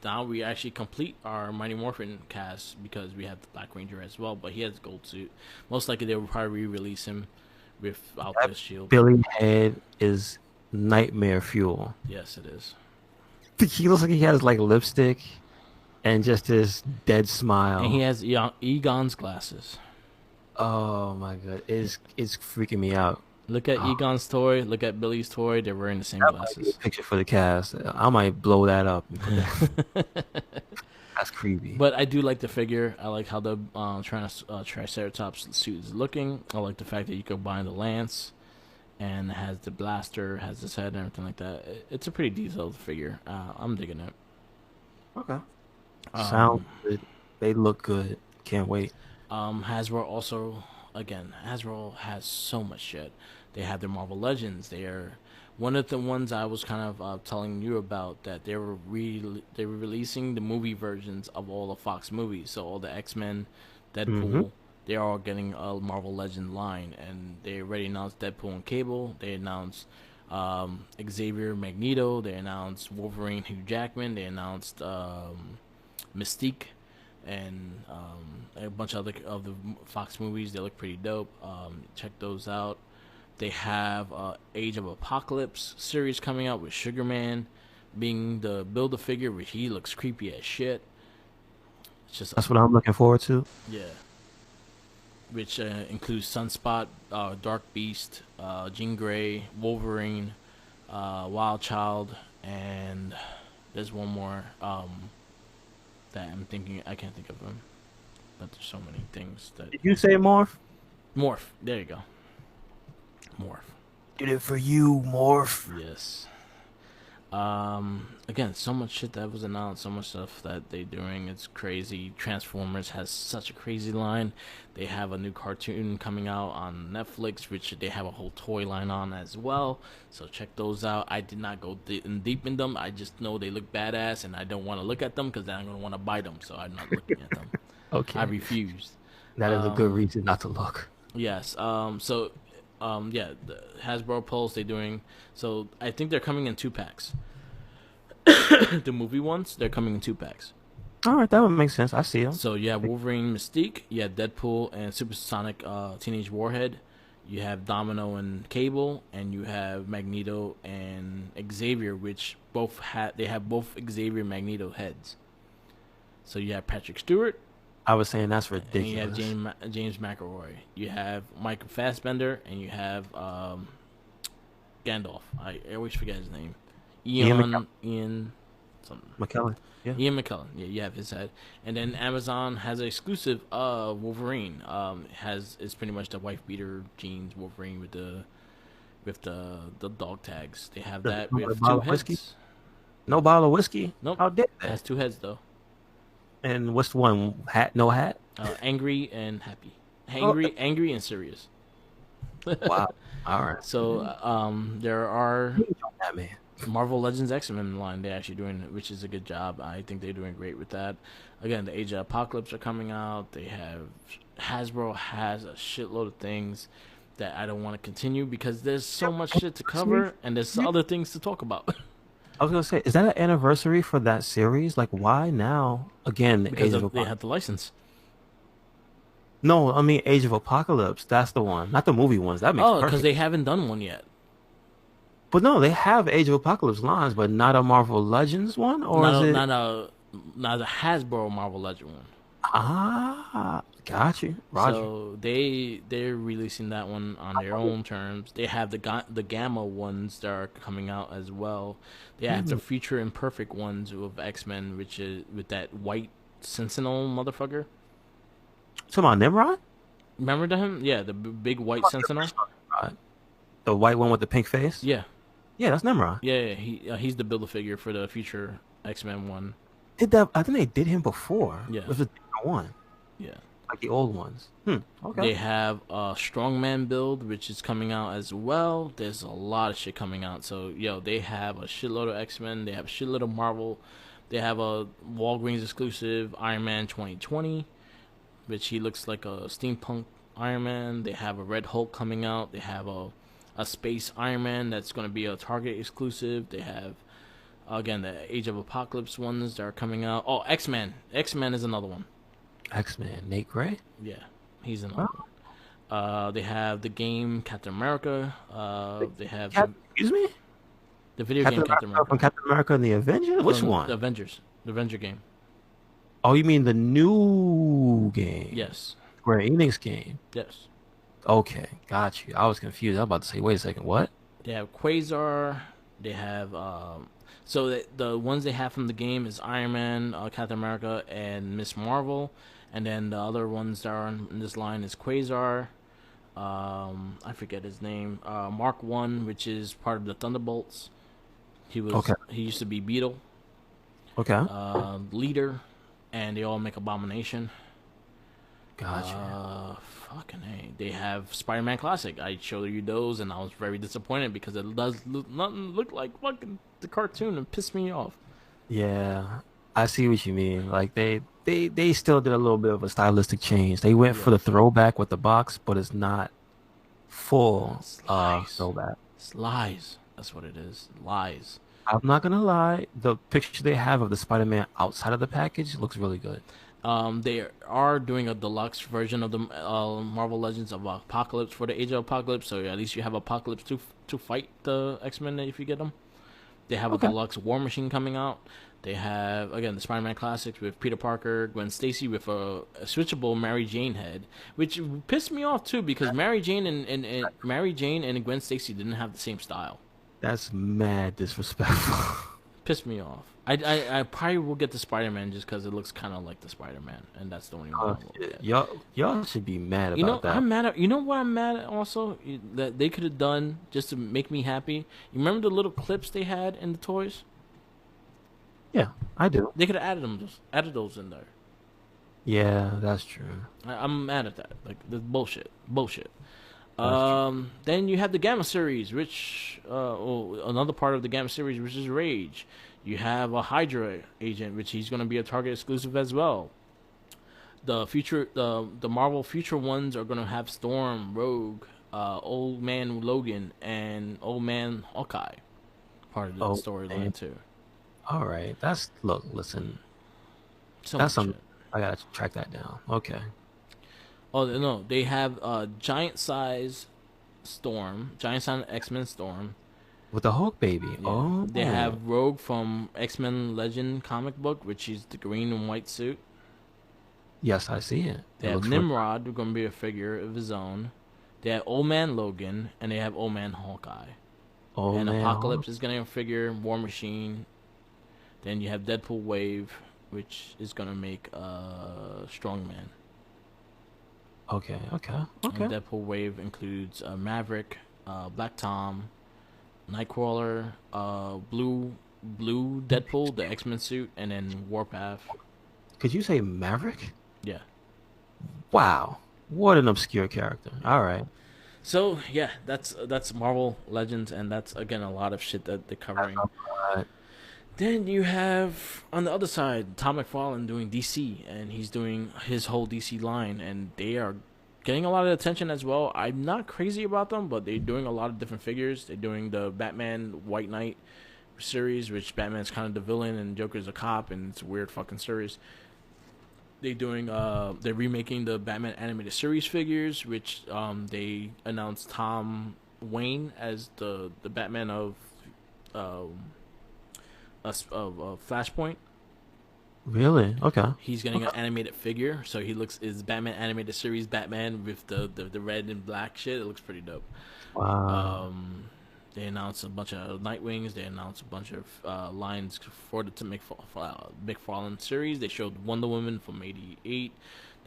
now we actually complete our Mighty Morphin cast because we have the Black Ranger as well, but he has a gold suit. Most likely they will probably re-release him without That the shield. Billy head is nightmare fuel. Yes, it is. He looks like he has like lipstick and just this dead And he smile. has Egon's glasses. Oh my god, it's freaking me out. Look at Oh, Egon's toy. Look at Billy's toy. They're wearing the same that might be a glasses. picture for the cast. I might blow that up and put that. That's creepy. But I do like the figure. I like how the Triceratops suit is looking. I like the fact that you can bind the lance, and it has the blaster, has his head, and everything like that. It's a pretty detailed figure. I'm digging it. Okay. Sound Um, good. They look good. Can't wait. Hasbro also, again, Hasbro has so much shit. They have their Marvel Legends. They are one of the ones I was kind of telling you about, that they were releasing the movie versions of all the Fox movies. So all the X-Men, Hmm. Deadpool, they're all getting a Marvel Legend line, and they already announced Deadpool and Cable. They announced Xavier, Magneto. They announced Wolverine, Hugh Jackman. They announced Mystique, and a bunch of the Fox movies. They look pretty dope. Check those out. They have Age of Apocalypse series coming out with Sugar Man being the Build-A-Figure, which he looks creepy as shit. It's just That's what I'm looking forward to. yeah, which includes Sunspot, Dark Beast, Jean Grey, Wolverine, Wild Child, and there's one more that I'm thinking I can't think of them, but there's so many things that Did you say Morph? Morph. There you go, Morph. Did it for you, Morph. Yes. Again, so much shit that was announced, so much stuff that they're doing. It's crazy. Transformers has such a crazy line. They have a new cartoon coming out on Netflix, which they have a whole toy line on as well. So check those out. I did not go deep in them. I just know they look badass, and I don't want to look at them because then I'm gonna want to buy them. So I'm not looking at them. Okay. I refused. That is a good reason not to look. Yes. Yeah, the Hasbro Pulse they're doing. So I think they're coming in 2 packs. The movie ones, they're coming in 2 packs. All right, that would make sense. I see them. So you have Wolverine, Mystique, you have Deadpool and Supersonic Teenage Warhead, you have Domino and Cable, and you have Magneto and Xavier, which they have both Xavier and Magneto heads. So you have Patrick Stewart, I was saying that's and you have ridiculous. James McAvoy. You have Michael Fassbender, and you have Gandalf. I always forget his name. Ian something. McKellen. Yeah. Ian McKellen. Yeah, you have his head. And then Amazon has an exclusive Wolverine. It's pretty much the wife beater jeans Wolverine with the dog tags. They have that No with bottle two of whiskey? heads. No bottle of whiskey? Nope. How dare It has that? 2 heads though. And what's the one? Hat? No hat? Angry and happy. Oh, Angry and serious. wow. All right. So there are That man. Marvel Legends X-Men line they're actually doing, which is a good job. I think they're doing great with that. Again, the Age of Apocalypse are coming out. They have Hasbro has a shitload of things that I don't want to continue because there's so much shit to cover and there's other things to talk about. I was gonna say, is that an anniversary for that series? Like, why now? Again, the Because Age of they Apocalypse. had the license. No, I mean Age of Apocalypse. That's the one, not the movie ones. That makes Oh, because perfect. they haven't done one yet. But no, they have Age of Apocalypse lines, but not a Marvel Legends one, or is Not a, it? not a Hasbro Marvel Legend one. Ah, got you, Roger. So they're releasing that one on their own terms. They have the Gamma ones that are coming out as well. They have the Future Imperfect ones of X-Men, which is with that white Sentinel motherfucker. Talking about Nimrod? Remember him? Yeah, the big white Sentinel. Nimrod. The white one with the pink face? Yeah, Yeah, that's Nimrod. yeah. He's the Build-A-Figure for the Future X-Men one. Did that? I think they did him before. Yeah. With a different one, Yeah. like the old ones. Okay. They have a Strongman build, which is coming out as well. There's a lot of shit coming out. So, they have a shitload of X-Men. They have a shitload of Marvel. They have a Walgreens exclusive Iron Man 2020, which he looks like a steampunk Iron Man. They have a Red Hulk coming out. They have a Space Iron Man that's going to be a Target exclusive. They have, again, the Age of Apocalypse ones that are coming out. Oh, X-Men. X-Men is another one. X-Men, Nate Gray. Yeah, he's another one. They have the game Captain America. They have Excuse me. the video Captain game Captain America from America. Captain America and the Avengers. Which From one? The Avengers. The Avenger game. Oh, you mean the new game? Yes. Square Enix game. Yes. Okay, got you. I was confused. I was about to say, wait a second, what? They have Quasar. They have so the ones they have from the game is Iron Man, Captain America, and Miss Marvel, and then the other ones that are in this line is Quasar. I forget his name. Mark One, which is part of the Thunderbolts. Okay. He used to be Beetle. Okay, Leader, and they all make Abomination. gotcha. Fucking hey, they have Spider-Man Classic. I showed you those, and I was very disappointed because it does nothing look like fucking the cartoon and pissed me off. Yeah, I see what you mean. Like they still did a little bit of a stylistic change. They went for the throwback with the box, but it's not full throwback. It's lies. That's what it is. Lies. I'm not gonna lie. The picture they have of the Spider-Man outside of the package looks really good. They are doing a deluxe version of the Marvel Legends of Apocalypse for the Age of Apocalypse, so at least you have Apocalypse to fight the X-Men if you get them. They have a Okay. deluxe War Machine coming out. They have again the Spider-Man classics with Peter Parker, Gwen Stacy with a switchable Mary Jane head, which pissed me off too because Mary Jane and Gwen Stacy didn't have the same style. That's mad disrespectful. Pissed me off. I probably will get the Spider-Man just because it looks kind of like the Spider-Man, and that's the only one Oh, I will shit. get. Y'all should be mad You know, about that. I'm mad at. You know what I'm mad at also that they could have done just to make me happy. You remember the little clips they had in the toys? Yeah, I do. They could have added those in there. Yeah, that's true. I'm mad at that. Like the bullshit, bullshit. That's true. Then you have the Gamma series, which another part of the Gamma series, which is Rage. You have a Hydra agent, which he's going to be a Target exclusive as well. The Marvel future ones are going to have Storm, Rogue, Old Man Logan, and Old Man Hawkeye part of the Oh, man. storyline too. All right. Listen, So that's much some. shit. I gotta track that down. Okay. Oh no, they have giant size Storm, giant size X Men Storm. With the Hulk baby. Yeah, they Oh, have Rogue from X Men Legend comic book, which is the green and white suit. yes, I see it. They It have looks really. Nimrod, who's gonna be a figure of his own. They have Old Man Logan, and they have Old Man Hawkeye. Oh And man. Apocalypse is gonna figure War Machine. Then you have Deadpool Wave, which is gonna make Strongman. Okay. Okay. And Okay. Deadpool Wave includes Maverick, Black Tom, Nightcrawler, Blue Deadpool, the X Men suit, and then Warpath. Could you say Maverick? Yeah. Wow. What an obscure character. All right. So yeah, that's Marvel Legends, and that's again a lot of shit that they're That's covering. all right. Then you have on the other side Tom McFarlane doing DC, and he's doing his whole DC line, and they are getting a lot of attention as well. I'm not crazy about them, but they're doing a lot of different figures. They're doing the Batman White Knight series, which Batman's kind of the villain and Joker's a cop, and it's a weird fucking series. They're remaking the Batman animated series figures, which they announced Tom Wayne as the Batman um of Flashpoint. Really? Okay. He's getting Okay. an animated figure, so he looks is Batman animated series Batman with the red and black shit. It looks pretty dope. Wow. Um, they announced a bunch of Nightwings. They announced a bunch of lines for the McFarlane series. They showed Wonder Woman from '88.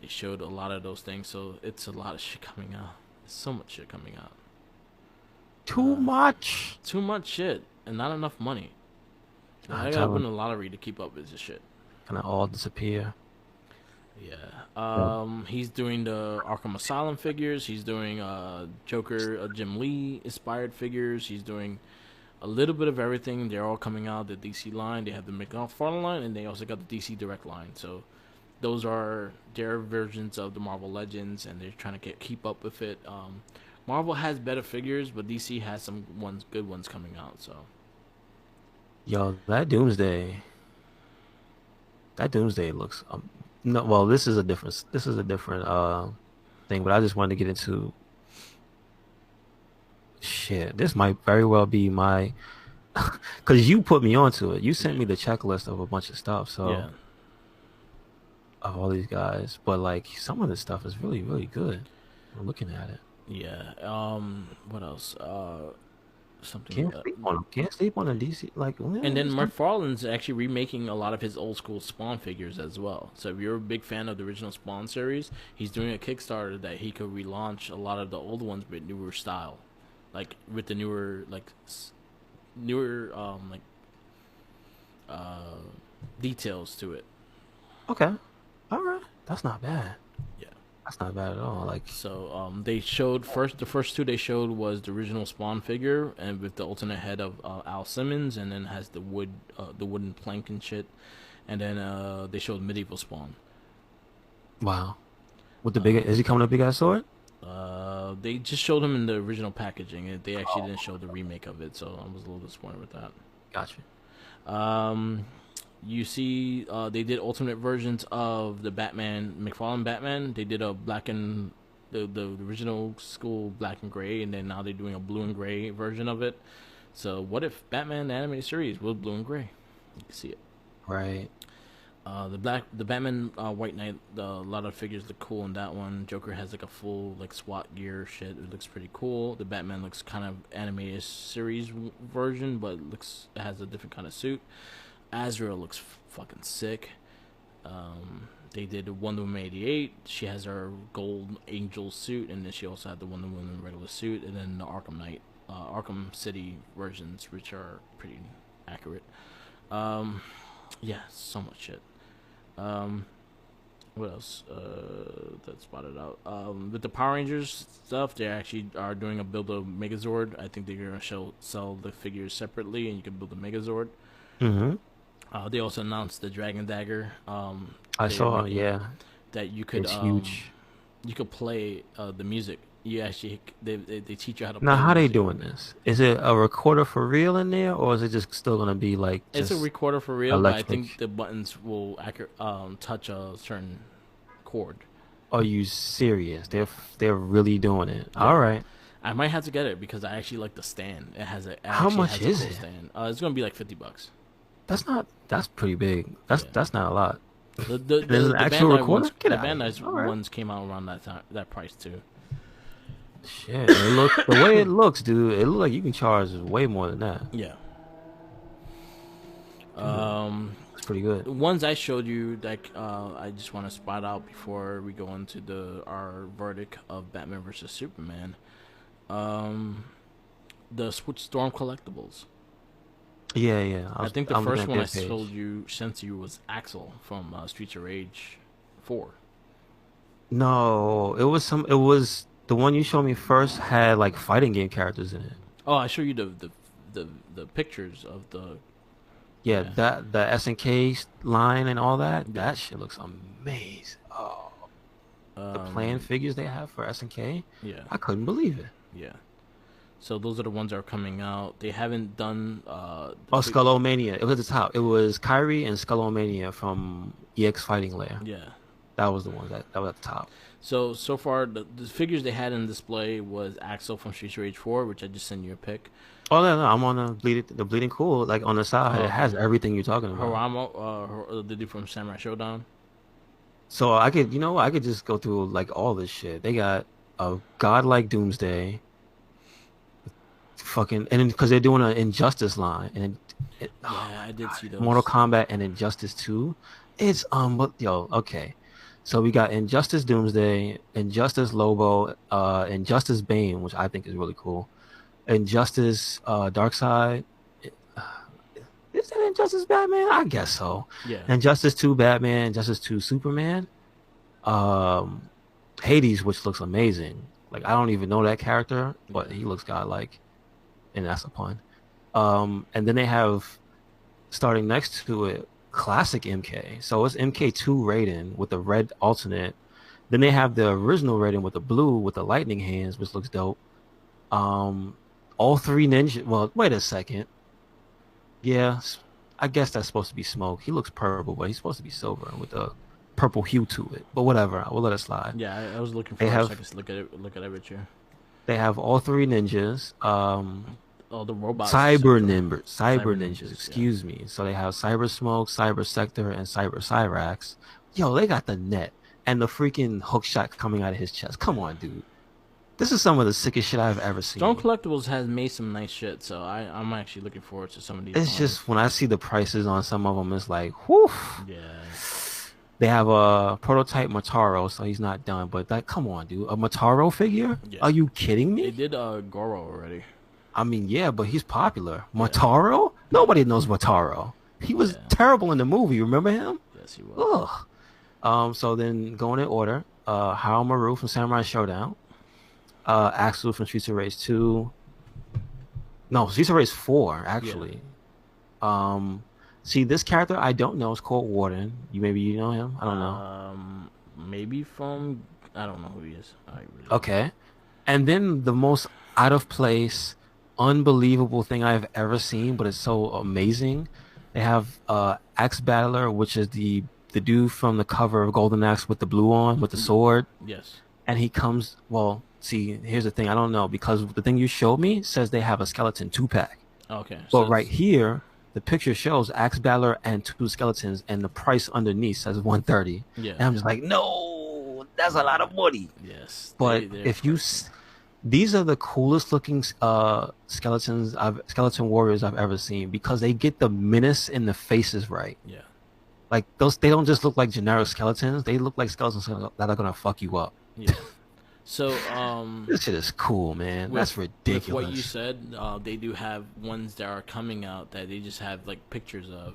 They showed a lot of those things. So it's a lot of shit coming out. There's so much shit coming out. Too much. Too much shit and not enough money. I'm I gotta win telling the you, lottery to keep up with this shit. gonna all disappear. Yeah. Yeah. He's doing the Arkham Asylum figures. He's doing Joker, Jim Lee inspired figures. He's doing a little bit of everything. They're all coming out the DC line. They have the McFarlane line, and they also got the DC Direct line. So those are their versions of the Marvel Legends, and they're trying to keep up with it. Marvel has better figures, but DC has some good ones coming out. So Yo, that Doomsday. That Doomsday looks. No, well, this is a different. This is a different thing, but I just wanted to get into shit. This might very well be my. Because you put me onto it. You sent yeah, me the checklist of a bunch of stuff. So yeah, of all these guys, but like some of this stuff is really, really good. I'm looking at it. yeah. What else? Something. Can't sleep on them. Can't sleep on a DC. Like, And then it's not- McFarlane's actually remaking a lot of his old school Spawn figures as well. So if you're a big fan of the original Spawn series, he's doing a Kickstarter that he could relaunch a lot of the old ones with newer style, like with the newer uh details to it. okay. All right. That's not bad. Yeah. That's not bad at all. Like, So they showed the first two they showed was the original Spawn figure and with the alternate head of Al Simmons, and then has the wooden plank and shit, and then they showed medieval Spawn. wow. With the big, is he coming with a big ass sword? They just showed him in the original packaging. They actually didn't show the remake of it, so I was a little disappointed with that. Gotcha. Um, You see, they did alternate versions of the Batman, McFarlane Batman. They did a black and the original school black and gray, and then now they're doing a blue and gray version of it. So what if Batman the animated series was blue and gray? You can see it. Right. The Batman White Knight, a lot of figures look cool in that one. Joker has like a full like SWAT gear shit. It looks pretty cool. The Batman looks kind of animated series version, but it has a different kind of suit. Azrael looks fucking sick. They did Wonder Woman 88. She has her gold angel suit, and then she also had the Wonder Woman regular suit, and then the Arkham Knight, Arkham City versions, which are pretty accurate. Yeah, so much shit. What else? That spotted out. With the Power Rangers stuff, they actually are doing a build a Megazord. I think they're gonna sell the figures separately, and you can build a Megazord. Mm-hmm. They also announced the Dragon Dagger. I saw, yeah. That you could It's huge. you could play the music. You actually they teach you how to Now, play the how they music. doing this? Is it a recorder for real in there, or is it just still gonna be like It's a just recorder for real, but I think electric? the buttons will touch a certain chord. Are you serious? They're really doing it. Yeah. All right. I might have to get it because I actually like the stand. It How actually much has a is cool it? stand. It's gonna be like $50. That's pretty big. Yeah. That's not a lot. The the And there's the, an the actual Bandai recorder? ones Get the out of here. Bandai All right. ones came out around that price too. Shit. The way it looks, dude, it looks like you can charge way more than that. Yeah. Dude, it's pretty good. The ones I showed you, like I just want to spot out before we go into our verdict of Batman versus Superman. Um, the Switch Storm collectibles. Yeah, yeah. I think the I'm looking first at one their I page. sold you sent you was Axel from Streets of Rage 4. No, it was the one you showed me first had like fighting game characters in it. Oh, I show you the pictures of the Yeah, yeah that the SNK line and all that. yeah That shit looks amazing. Oh, the plan um figures they have for SNK. yeah I couldn't believe it. yeah. So those are the ones that are coming out. They haven't done Oh, Skullomania. It was at the top. It was Kyrie and Skullomania from EX Fighting Lair. yeah. That was the one that was at the top. So far the figures they had in display was Axel from Streets of Rage 4, which I just sent you a pic. Oh no, no, I'm on the bleeding cool, like on the side. Oh, It has okay. everything you're talking about. Haramo, the dude from Samurai Showdown. So I could, I could just go through like all this shit. They got a godlike Doomsday, fucking, and because they're doing an Injustice line, and oh Yeah, my I did god, see Mortal those. Kombat and Injustice 2. It's but yo, okay. So we got Injustice Doomsday, Injustice Lobo, Injustice Bane, which I think is really cool. Injustice Darkseid. Is that Injustice Batman? I guess so. Yeah, Injustice 2 Batman, Injustice 2 Superman. Um Hades, which looks amazing. Like I don't even know that character, but yeah, he looks godlike, and that's a pun. And then they have starting next to it classic MK. So it's MK2 Raiden with the red alternate. Then they have the original Raiden with the blue with the lightning hands, which looks dope. Um, all three ninja. Well, wait a second. Yeah, I guess that's supposed to be Smoke. He looks purple, but he's supposed to be silver with a purple hue to it. But whatever, we'll let it slide. yeah. I was looking They for it so I have could look at it with you. they have all three ninjas. Oh, the robots. Cyber Cyber ninjas. ninjas. Yeah, Excuse me. So they have Cyber Smoke, Cyber Sector, and Cyber Cyrax. Yo, they got the net and the freaking hook shot coming out of his chest. Come on, dude. This is some of the sickest shit I've ever Storm seen. Collectibles has made some nice shit, so I'm actually looking forward to some of these It's lines. just when I see the prices on some of them, it's like, whew. Yeah, They have a prototype Mataro, so he's not done. But like, come on, dude, a Mataro figure? yeah. Are you kidding They me? did Goro already. I mean, yeah, but he's popular. Yeah, Mataro? Nobody knows Mataro. He was yeah. terrible in the movie. Remember him? Yes, he was. Ugh. So then going in order, Hao Maru from Samurai Showdown, Axel from Streets of Rage 2. No, Streets of Rage 4, Yeah. actually. Um, see, this character I don't know is called Warden. Maybe you know him. I don't know. Maybe from I don't know who he is. I really don't. Okay. And then the most out of place, unbelievable thing I've ever seen, but it's so amazing. They have Axe Battler, which is the dude from the cover of Golden Axe with the blue on with the sword, Yes. and he comes. Well, see, here's the thing. I don't know because the thing you showed me says they have a skeleton 2-pack, Okay. but So right it's here the picture shows Axe Battler and two skeletons, and the price underneath says 130. yeah. And I'm just like, no, that's a lot of money. Yes. But They're if you pricey. these are the coolest looking skeleton warriors I've ever seen because they get the menace in the faces right. Yeah. Like those, they don't just look like generic skeletons. They look like skeletons that are gonna fuck you up. Yeah. So This shit is cool, man. That's with what you ridiculous. said, they do have ones that are coming out that they just have like pictures of.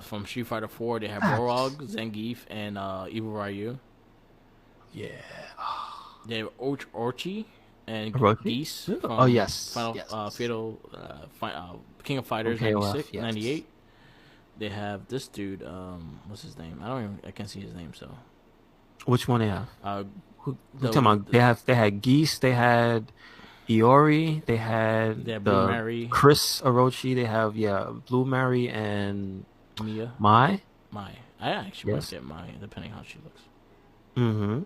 From Street Fighter 4, they have Facts. Balrog, Zangief, and Evil Ryu. Yeah. They have Orchi and Orochi? Geese Oh from yes, Final yes. Fatal King of From Fighters KOF, 96, yes. 98. They have this dude. What's his name? I can't see his name. So, Which one they have? uh, Who talking about? the They had Geese. They had Iori. They had they have Blue the Mary, Chris Orochi. They have Blue Mary and Mia, Mai. Mai. I actually might Yes. get Mai, depending how she looks. Mm-hmm.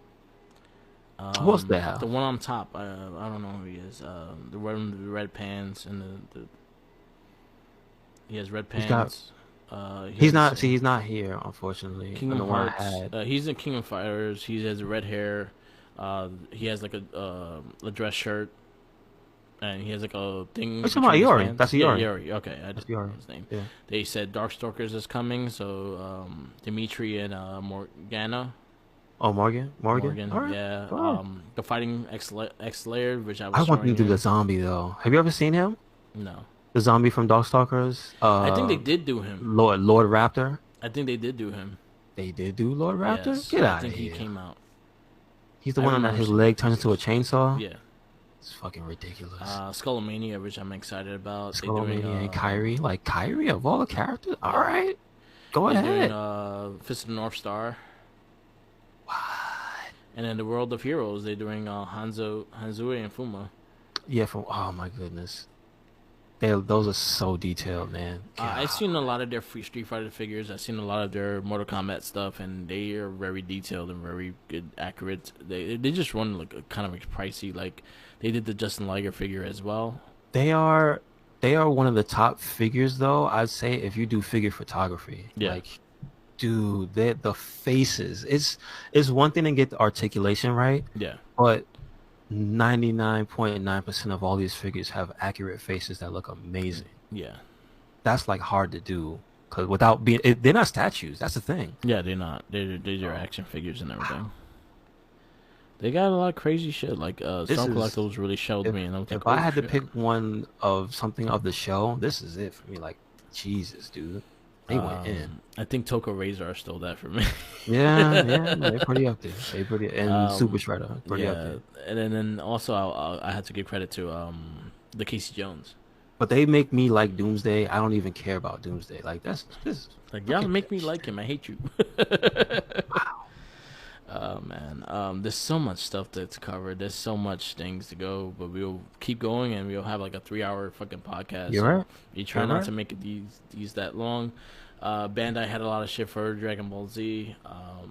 Who else they The have? one on top, I don't know who he is. The one with the red pants and he has red He's got. pants. He He's has the not. See, same he's not here, unfortunately. On Kingdom the one I Hearts. had. He's in Kingdom Fighters. He has red hair. He has like a dress shirt, and he has like a thing What's talking about between his Iori? hands. That's Yeah, Iori. Yuri. Okay, I That's didn't know Iori. his name. Yeah. They said Darkstalkers is coming, so Dimitri and Morgana. Oh, Morgan. Morgan. All Morgan, right. yeah. All right. The fighting X layered, which I was I want them showing to do you. the zombie though. Have you ever seen him? No, The zombie from Darkstalkers. I think they did do him. Lord Raptor. I think they did do him. They did do Lord Raptor. Yes, Get I out of think he here. came out. He's the I one on that remember his seeing the leg turns into a pictures. chainsaw. Yeah. It's fucking ridiculous. Skullomania, which I'm excited about. They're doing Skullomania and Kyrie. Like Kyrie of all the characters. All right. Go they're doing ahead. Fist of the North Star, What? and then the World of Heroes. They're doing Hanzui and Fuma. Yeah, from oh my goodness. Those are so detailed, man. I've God. seen a lot of their free Street Fighter figures. I've seen a lot of their Mortal Kombat stuff, and they are very detailed and very good, accurate. They just run like a kind of pricey. Like they did the Justin Liger figure as well. They are they are one of the top figures though, I'd say if you do figure photography. Yeah, Like, dude, the faces. It's one thing to get the articulation right, yeah, but 99.9% of all these figures have accurate faces that look amazing. yeah, That's like hard to do because without being they're not statues. That's the thing. yeah. They're not. They're Oh, action figures and wow. everything. They got a lot of crazy shit. Like This Storm is Collectibles really showed if me, and I was like, if I oh had to shit. pick one of something of the show, this is it for me. Like, Jesus, dude. They went in. I think Toko Razor stole that from me. Yeah, yeah, no, they're pretty up there. They pretty and Super Shredder pretty up Yeah, there. and then also I had to give credit to the Casey Jones. But they make me like Doomsday. I don't even care about Doomsday. Like that's just Like look y'all at make that me like shit. him. I hate you. Wow. Oh man, there's so much stuff that's covered. There's so much things to go, but we'll keep going and we'll have like a 3 hour fucking podcast. You're So right. you try You're not right. to make it these that long. Bandai had a lot of shit for Dragon Ball Z.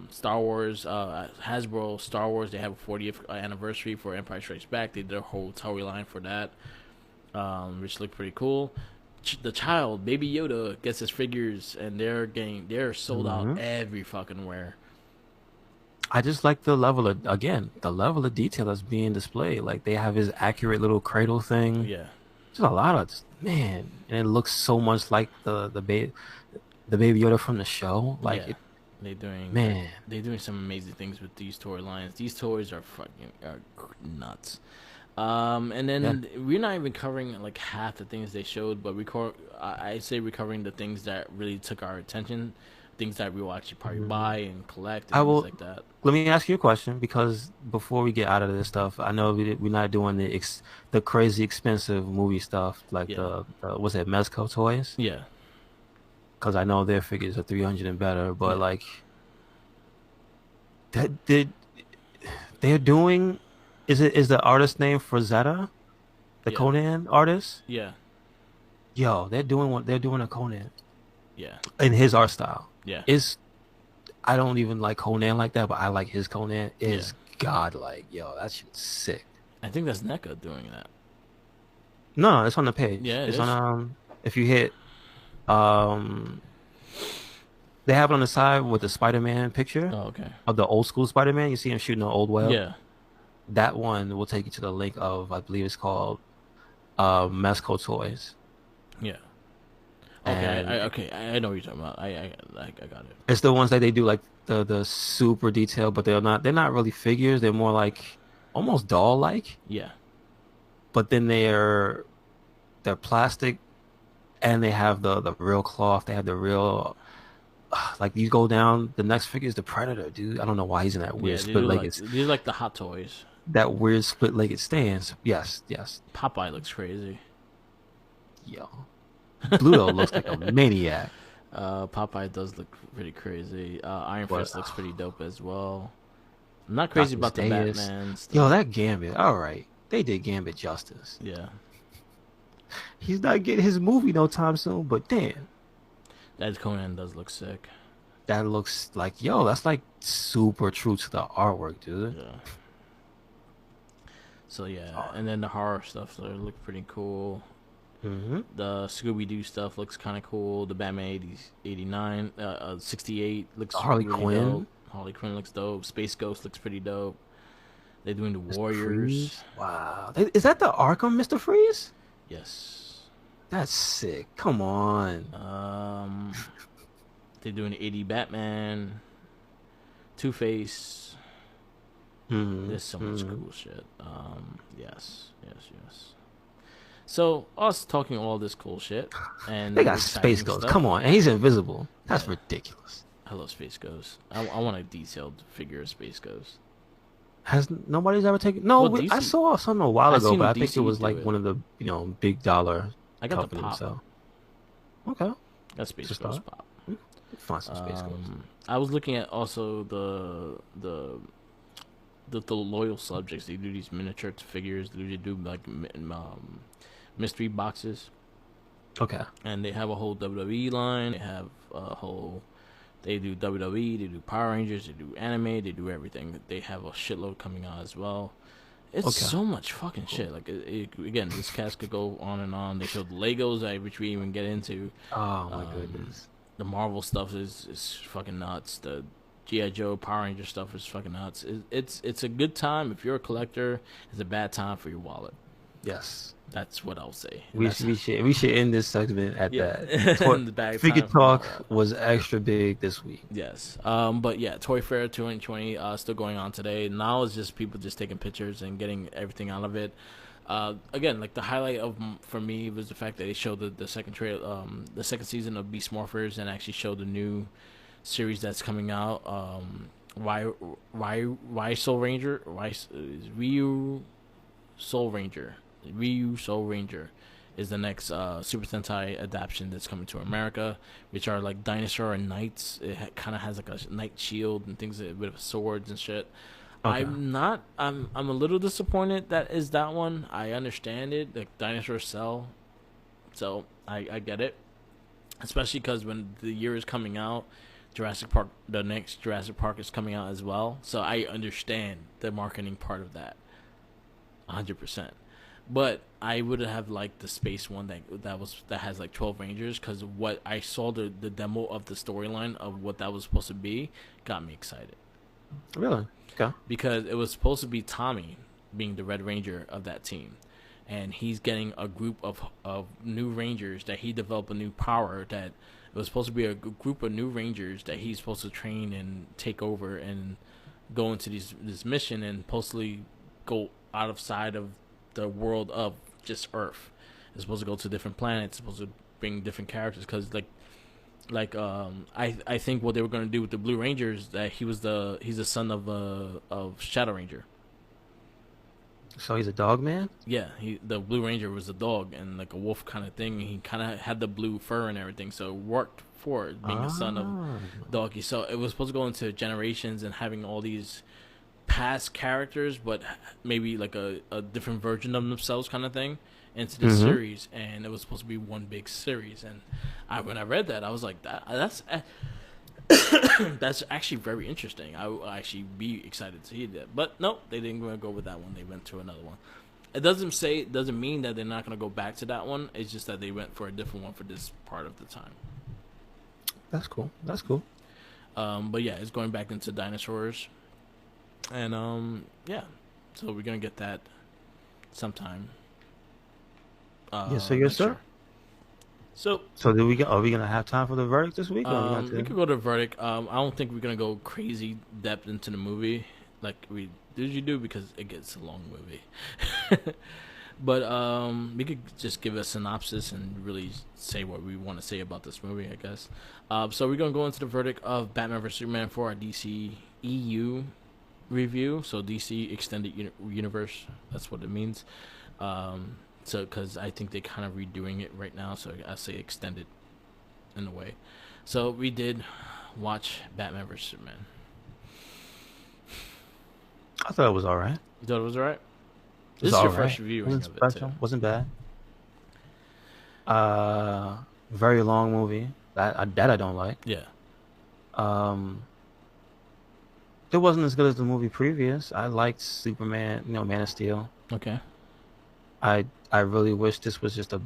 Star Wars, Hasbro, Star Wars. They have a 40th anniversary for Empire Strikes Back. They did a whole storyline for that, which looked pretty cool. The child, Baby Yoda, gets his figures, and they're sold out Hmm. every fucking where. I just like the level of again the level of detail that's being displayed. Like they have his accurate little cradle thing. Yeah, Just a lot of man, and it looks so much like the Baby Yoda from the show. Like yeah. it, They doing man. they doing some amazing things with these toy lines. These toys are fucking are nuts. And Yeah. then we're not even covering like half the things they showed, but I say we're covering the things that really took our attention, things that we will actually probably Mhm. buy and collect I and things will. like that. Let me ask you a question because before we get out of this stuff, I know we're not doing the crazy expensive movie stuff like Yeah, the what's it Mezco toys yeah, because I know their figures are 300 and better, but yeah, like that did they're doing is the artist name for Zeta, the yeah, Conan artist? yeah. Yo, they're doing what they're doing a Conan. Yeah. in his art style. Yeah. It's I don't even like Conan like that, but I like his Conan. Yeah. Is godlike, yo. That shit's sick. I think that's NECA doing that. No, it's on the page. Yeah, it It's on is. if you hit um they have it on the side with the Spider-Man picture Oh, okay. of the old school Spider-Man. You see him shooting an old web. Yeah. That one will take you to the link of I believe it's called Mesco Toys. Yeah. Okay. And I know what you're talking about. I got it. it's the ones that they do like the super detail, but they're not really figures. They're more like almost doll like, Yeah. but then they're plastic and they have the real cloth. They have the real like you go down. The next figure is the Predator, dude. I don't know why he's in that weird Yeah. They split do like legged these are like the hot toys. that weird split legged stance. Yes, yes. Popeye looks crazy. Yo, Bluto looks like a maniac. Popeye does look pretty crazy. Iron But Fist looks pretty dope as well. I'm not crazy Dr. about the Zaius, Batman yo, stuff. that Gambit. All right, they did Gambit justice. Yeah. He's not getting his movie no time soon, but damn, That Conan does look sick. that looks like yo, that's like super true to the artwork, dude. Yeah. So yeah, Oh, and then the horror stuff look pretty cool. mm-hmm. The Scooby Doo stuff looks kind of cool. The Batman 80s, 89, 68 looks Harley really Quinn, dope. Harley Quinn looks dope. Space Ghost looks pretty dope. They're doing the Mr. Warriors. Freeze. Wow, is that the Arkham Mr. Freeze? Yes. That's sick. Come on. Um, they're doing the 80 Batman, Two Face. Mm-hmm. There's so much Mm-hmm. cool shit. Yes, yes, yes. So us talking all this cool shit They and got Space exciting Ghost. stuff. Come on, and he's invisible. That's Yeah, ridiculous. I love Space Ghost. I want a detailed figure of Space Ghost. Has nobody's ever taken? No, Well, I DC. saw something a while I ago, seen but I think it DC was do like it. one of the big dollar I got the companies. pop. So okay, Got Space just Ghost thought pop. find some Space Ghost. I was looking at also the loyal subjects. They do these miniature figures. They do like mystery boxes, Okay, and they have a whole WWE line. They have a whole. They do WWE. They do Power Rangers. They do anime. They do everything. They have a shitload coming out as well. It's okay, so much fucking cool. shit. Like again, this cast could go on and on. They showed Legos, which we even get into. Oh my Um, goodness. the Marvel stuff is fucking nuts. The GI Joe Power Ranger stuff is fucking nuts. It's a good time if you're a collector. It's a bad time for your wallet. Yes, That's what I'll say. And we that's should, we should we should end this segment at yeah. that. The bad Figure time for my talk wallet. was extra big this week. Yes. But yeah, Toy Fair 2020 still going on today. Now it's just people just taking pictures and getting everything out of it. Again, like the highlight of for me was the fact that they showed the second the second season of Beast Morphers, and actually showed the new series that's coming out. Why Soul Ranger? Why is Ryu Soul Ranger? Ryu Soul Ranger is the next Super Sentai adaptation that's coming to America, which are like dinosaur and knights. It kind of has like a knight shield and things with swords and shit. Okay, I'm a little disappointed that is that one. I understand it. Like dinosaurs sell, so I get it. Especially because when the year is coming out, Jurassic Park, the next Jurassic Park is coming out as well. So I understand the marketing part of that, 100%. But I would have liked the space one that has like 12 Rangers, because what I saw the demo of the storyline of what that was supposed to be got me excited, really? Okay, because it was supposed to be Tommy being the Red Ranger of that team, and he's getting a group of new Rangers that he developed a new power that it was supposed to be a group of new Rangers that he's supposed to train and take over and go into this mission and supposedly go out of side of the world of just Earth. It's supposed to go to different planets. It's supposed to bring different characters, because I think what they were gonna do with the Blue Rangers, that he's the son of Shadow Ranger. so he's a dog man. Yeah, the Blue Ranger was a dog and like a wolf kind of thing. And he kind of had the blue fur and everything, so it worked for it being a son of Ah, doggy. So it was supposed to go into generations and having all these past characters, but maybe like a different version of themselves, kind of thing, into this Mm-hmm. series, and it was supposed to be one big series. And when I read that, I was like, that's actually very interesting. I will actually be excited to see that. But no, they didn't go with that one. They went to another one. It doesn't mean that they're not going to go back to that one. It's just that they went for a different one for this part of the time. That's cool. That's cool. But yeah, it's going back into dinosaurs, and yeah, so we're gonna get that sometime Yes, sir. Yes, next sir. year. So So do we? Are we gonna have time for the verdict this week? Or are we we going could go to verdict. I don't think we're gonna go crazy depth into the movie like we usually do because it gets a long movie. But we could just give a synopsis and really say what we want to say about this movie, I guess. So we're gonna go into the verdict of Batman vs Superman for our DC EU review. So DC Extended Universe, that's what it means. So because I think they're kind of redoing it right now, so I say extended in a way. So we did watch Batman vs Superman. I thought it was all right. You thought it was alright? It was This is all your right. first viewing Wasn't of it too. special. Wasn't bad. Very long movie. That I don't like. Yeah. Um, it wasn't as good as the movie previous. I liked Superman. Man of Steel. Okay. I really wish this was just a.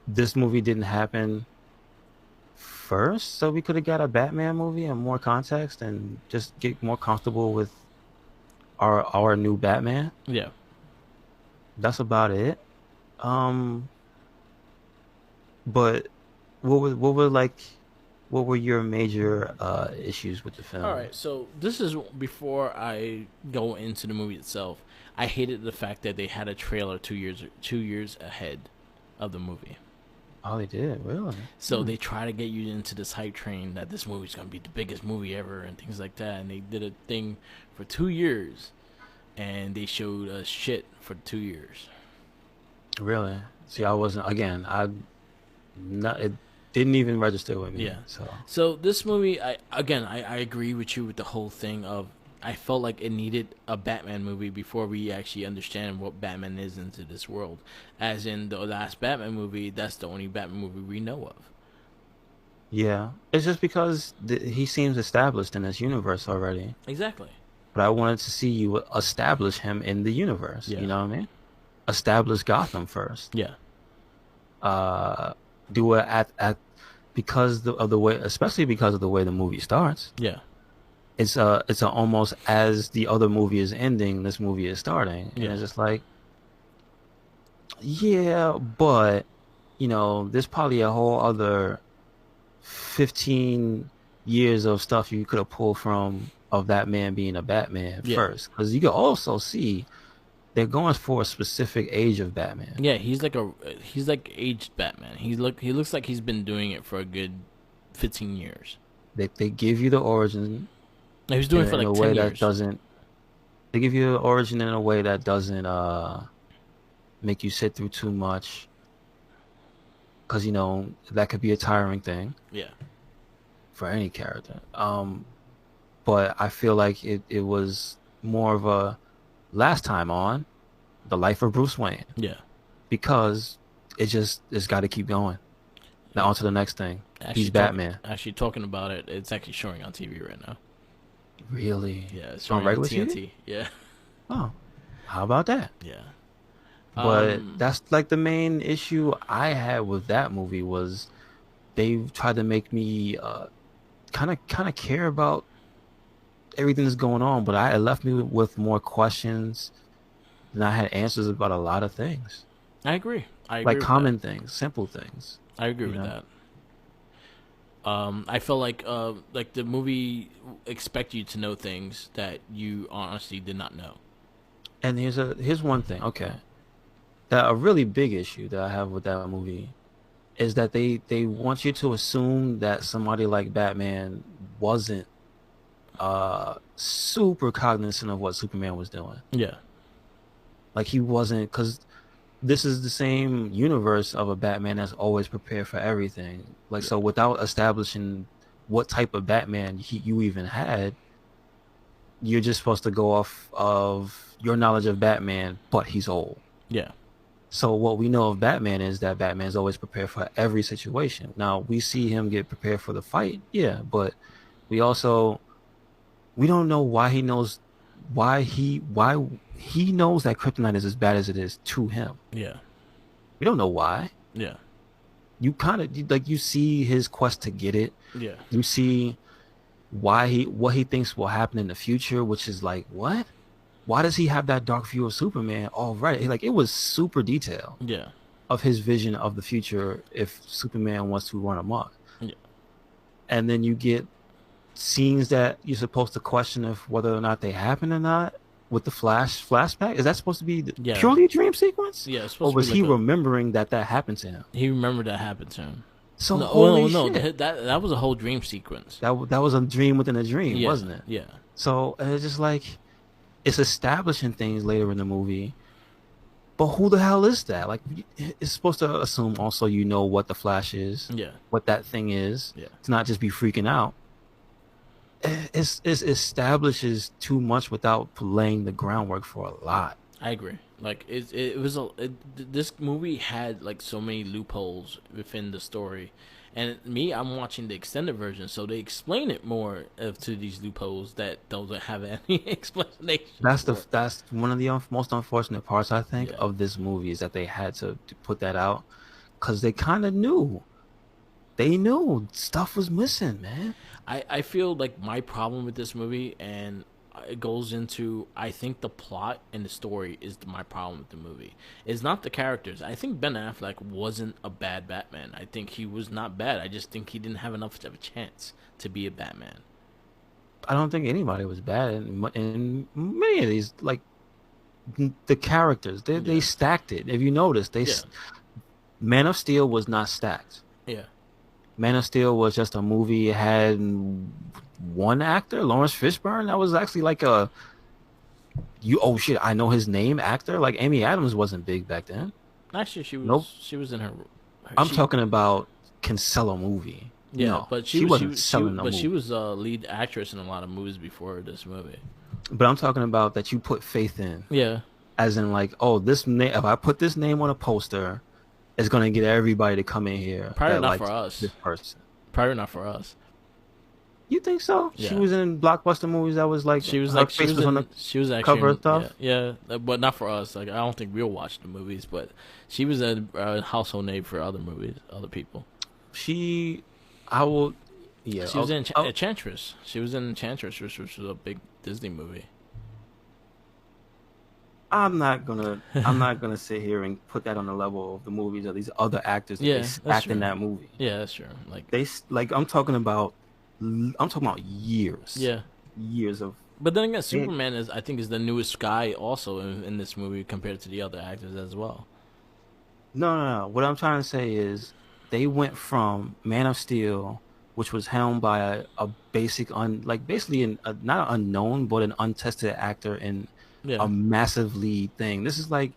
This movie didn't happen first, so we could have got a Batman movie and more context and just get more comfortable with our new Batman. Yeah. That's about it. Um, but what were your major issues with the All film? right, so this is before I go into the movie itself. I hated the fact that they had a trailer 2 years ahead of the movie. Oh, they did, really? So they try to get you into this hype train that this movie's gonna be the biggest movie ever and things like that. And they did a thing for 2 years, and they showed us shit for 2 years. Really? See, I wasn't again. Not it didn't even register with me. Yeah. So So this movie, I agree with you with the whole thing of I felt like it needed a Batman movie before we actually understand what Batman is into this world. As in the last Batman movie, that's the only Batman movie we know of. yeah, it's just because he seems established in this universe already. Exactly. But I wanted to see you establish him in the universe. Yeah. You know what I mean? Establish Gotham first. Yeah. Uh, do it at because of the way, especially because of the way the movie starts. Yeah. It's a almost as the other movie is ending, this movie is starting, and Yeah. it's just like, yeah, but there's probably a whole other 15 years of stuff you could have pulled from of that man being a Batman Yeah. first, because you could also see they're going for a specific age of Batman. Yeah, he's like aged Batman. He looks like he's been doing it for a good 15 years. They give you the origin No, he was doing it for in like a 10 way that years. doesn't. They give you the origin in a way that doesn't make you sit through too much, because that could be a tiring thing Yeah. for any character. But I feel like it was more of a last time on the life of Bruce Wayne, Yeah. because it's got to keep going. Now on to the next thing. He's Batman. Actually talking about it, it's actually showing on TV right now. Really? Yeah, it's On showing on regular TNT. TV? Yeah. Oh, how about that? Yeah. But that's like the main issue I had with that movie was they tried to make me kind of care about everything that's going on, but it left me with more questions than I had answers about a lot of things, I agree. I agree like with that. common things, simple things. I agree You with know? that. I felt like the movie expect you to know things that you honestly did not know. And here's one thing. Okay, that a really big issue that I have with that movie is that they want you to assume that somebody like Batman wasn't super cognizant of what Superman was doing. Yeah. Like he wasn't, because this is the same universe of a Batman that's always prepared for everything. Like, Yeah. so without establishing what type of Batman you even had, you're just supposed to go off of your knowledge of Batman, but he's old. Yeah. So what we know of Batman is that Batman's always prepared for every situation. Now we see him get prepared for the fight, yeah, but we also we don't know why he knows that kryptonite is as bad as it is to him. Yeah. We don't know why. Yeah. You kind of like you see his quest to get it. Yeah. You see why he what he thinks will happen in the future, which is like what? Why does he have that dark view of Superman? All right, like it was super detailed Yeah. of his vision of the future if Superman wants to run amok. Yeah. And then you get scenes that you're supposed to question if whether or not they happen or not with the flashback. Is that supposed to be Yeah. purely a dream sequence? Yeah. It's Or supposed to be was like he a. remembering that that happened to him? He remembered that happened to him. So No, well, holy no, shit. that was a whole dream sequence. That was a dream within a dream, Yeah. wasn't it? Yeah. So it's just like it's establishing things later in the movie. But who the hell is that? Like, it's supposed to assume also you know what the Flash is, Yeah. what that thing is. Yeah. To not just be freaking out. It establishes too much without laying the groundwork for a lot. I agree. Like it was this movie had like so many loopholes within the story, and me, I'm watching the extended version, so they explain it more to these loopholes that don't have any explanation. That's one of the most unfortunate parts I think Yeah. of this movie is that they had to put that out because they kind of knew. They knew stuff was missing, man. I feel like my problem with this movie, and it goes into, I think the plot and the story is my problem with the movie. It's not the characters. I think Ben Affleck wasn't a bad Batman. I think he was not bad. I just think he didn't have enough of a chance to be a Batman. I don't think anybody was bad in many of these. Like the characters, they Yeah. stacked it. If you notice, Yeah. Man of Steel was not stacked. Yeah. Man of Steel was just a movie. It had one actor, Lawrence Fishburne. That was actually like a you. Oh shit, I know his name. Actor like Amy Adams wasn't big back then. Actually, Nope. she was in her. I'm She talking about can sell a movie. Yeah, No, but she wasn't selling a but she movie. was a lead actress in a lot of movies before this movie. But I'm talking about that you put faith in, Yeah. as in like, oh, this name. If I put this name on a poster, it's gonna get everybody to come in here Probably that not for likes us. this person. Probably not for us. You think so? She Yeah. was in blockbuster movies that was like She was her like face was on the she was actually cover of stuff. but not for us. Like I don't think we'll watch the movies, but she was a household name for other movies, other people. She, I will, yeah. She was in Oh, Enchantress. She was in Enchantress, which was a big Disney movie. I'm not gonna sit here and put that on the level of the movies of these other actors that Yeah, they that's stacked in true. that movie. Yeah, that's true. Like Like I'm talking about years, yeah, years of. but then again, They, Superman is I think is the newest guy also in this movie compared to the other actors as well. no. What I'm trying to say is they went from Man of Steel, which was helmed by a basic like basically not an unknown but an untested actor in Yeah, a massive lead thing. This is like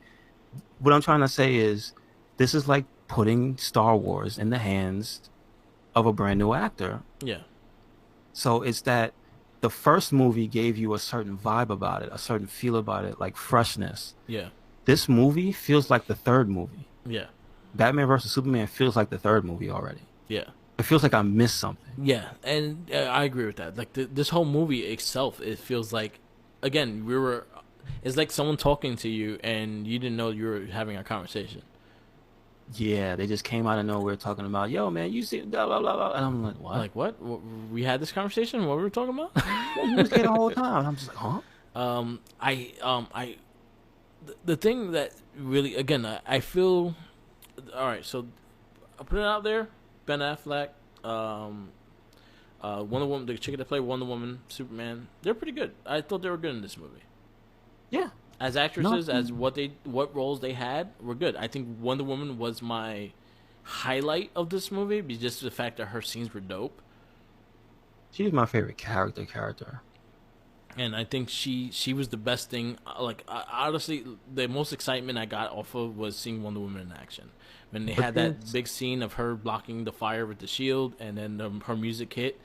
what I'm trying to say is this is like putting Star Wars in the hands of a brand new actor. yeah, So it's that the first movie gave you a certain vibe about it, a certain feel about it, like freshness. yeah, This movie feels like the third movie. yeah, Batman versus Superman feels like the third movie already. yeah. It feels like I missed something. Yeah, and I agree with that. Like this whole movie itself, it feels like, again, we were. It's like someone talking to you and you didn't know you were having a conversation. Yeah, they just came out of nowhere talking about, yo, man, you see, blah, blah, blah, blah. And I'm like, what? Like what? We had this conversation. What were we talking about? Yeah, you was here the whole time. And I'm just like, huh? I the thing that really, again, I feel. All right, so I put it out there. Ben Affleck, Wonder Woman, the chick that played Wonder Woman, Superman, they're pretty good. I thought they were good in this movie. Yeah. As actresses, as what roles they had were good. I think Wonder Woman was my highlight of this movie, because just the fact that her scenes were dope, She's my favorite character. and I think she was the best thing. Like honestly, the most excitement I got off of was seeing Wonder Woman in action when they But had then, that big scene of her blocking the fire with the shield, and then her music hit.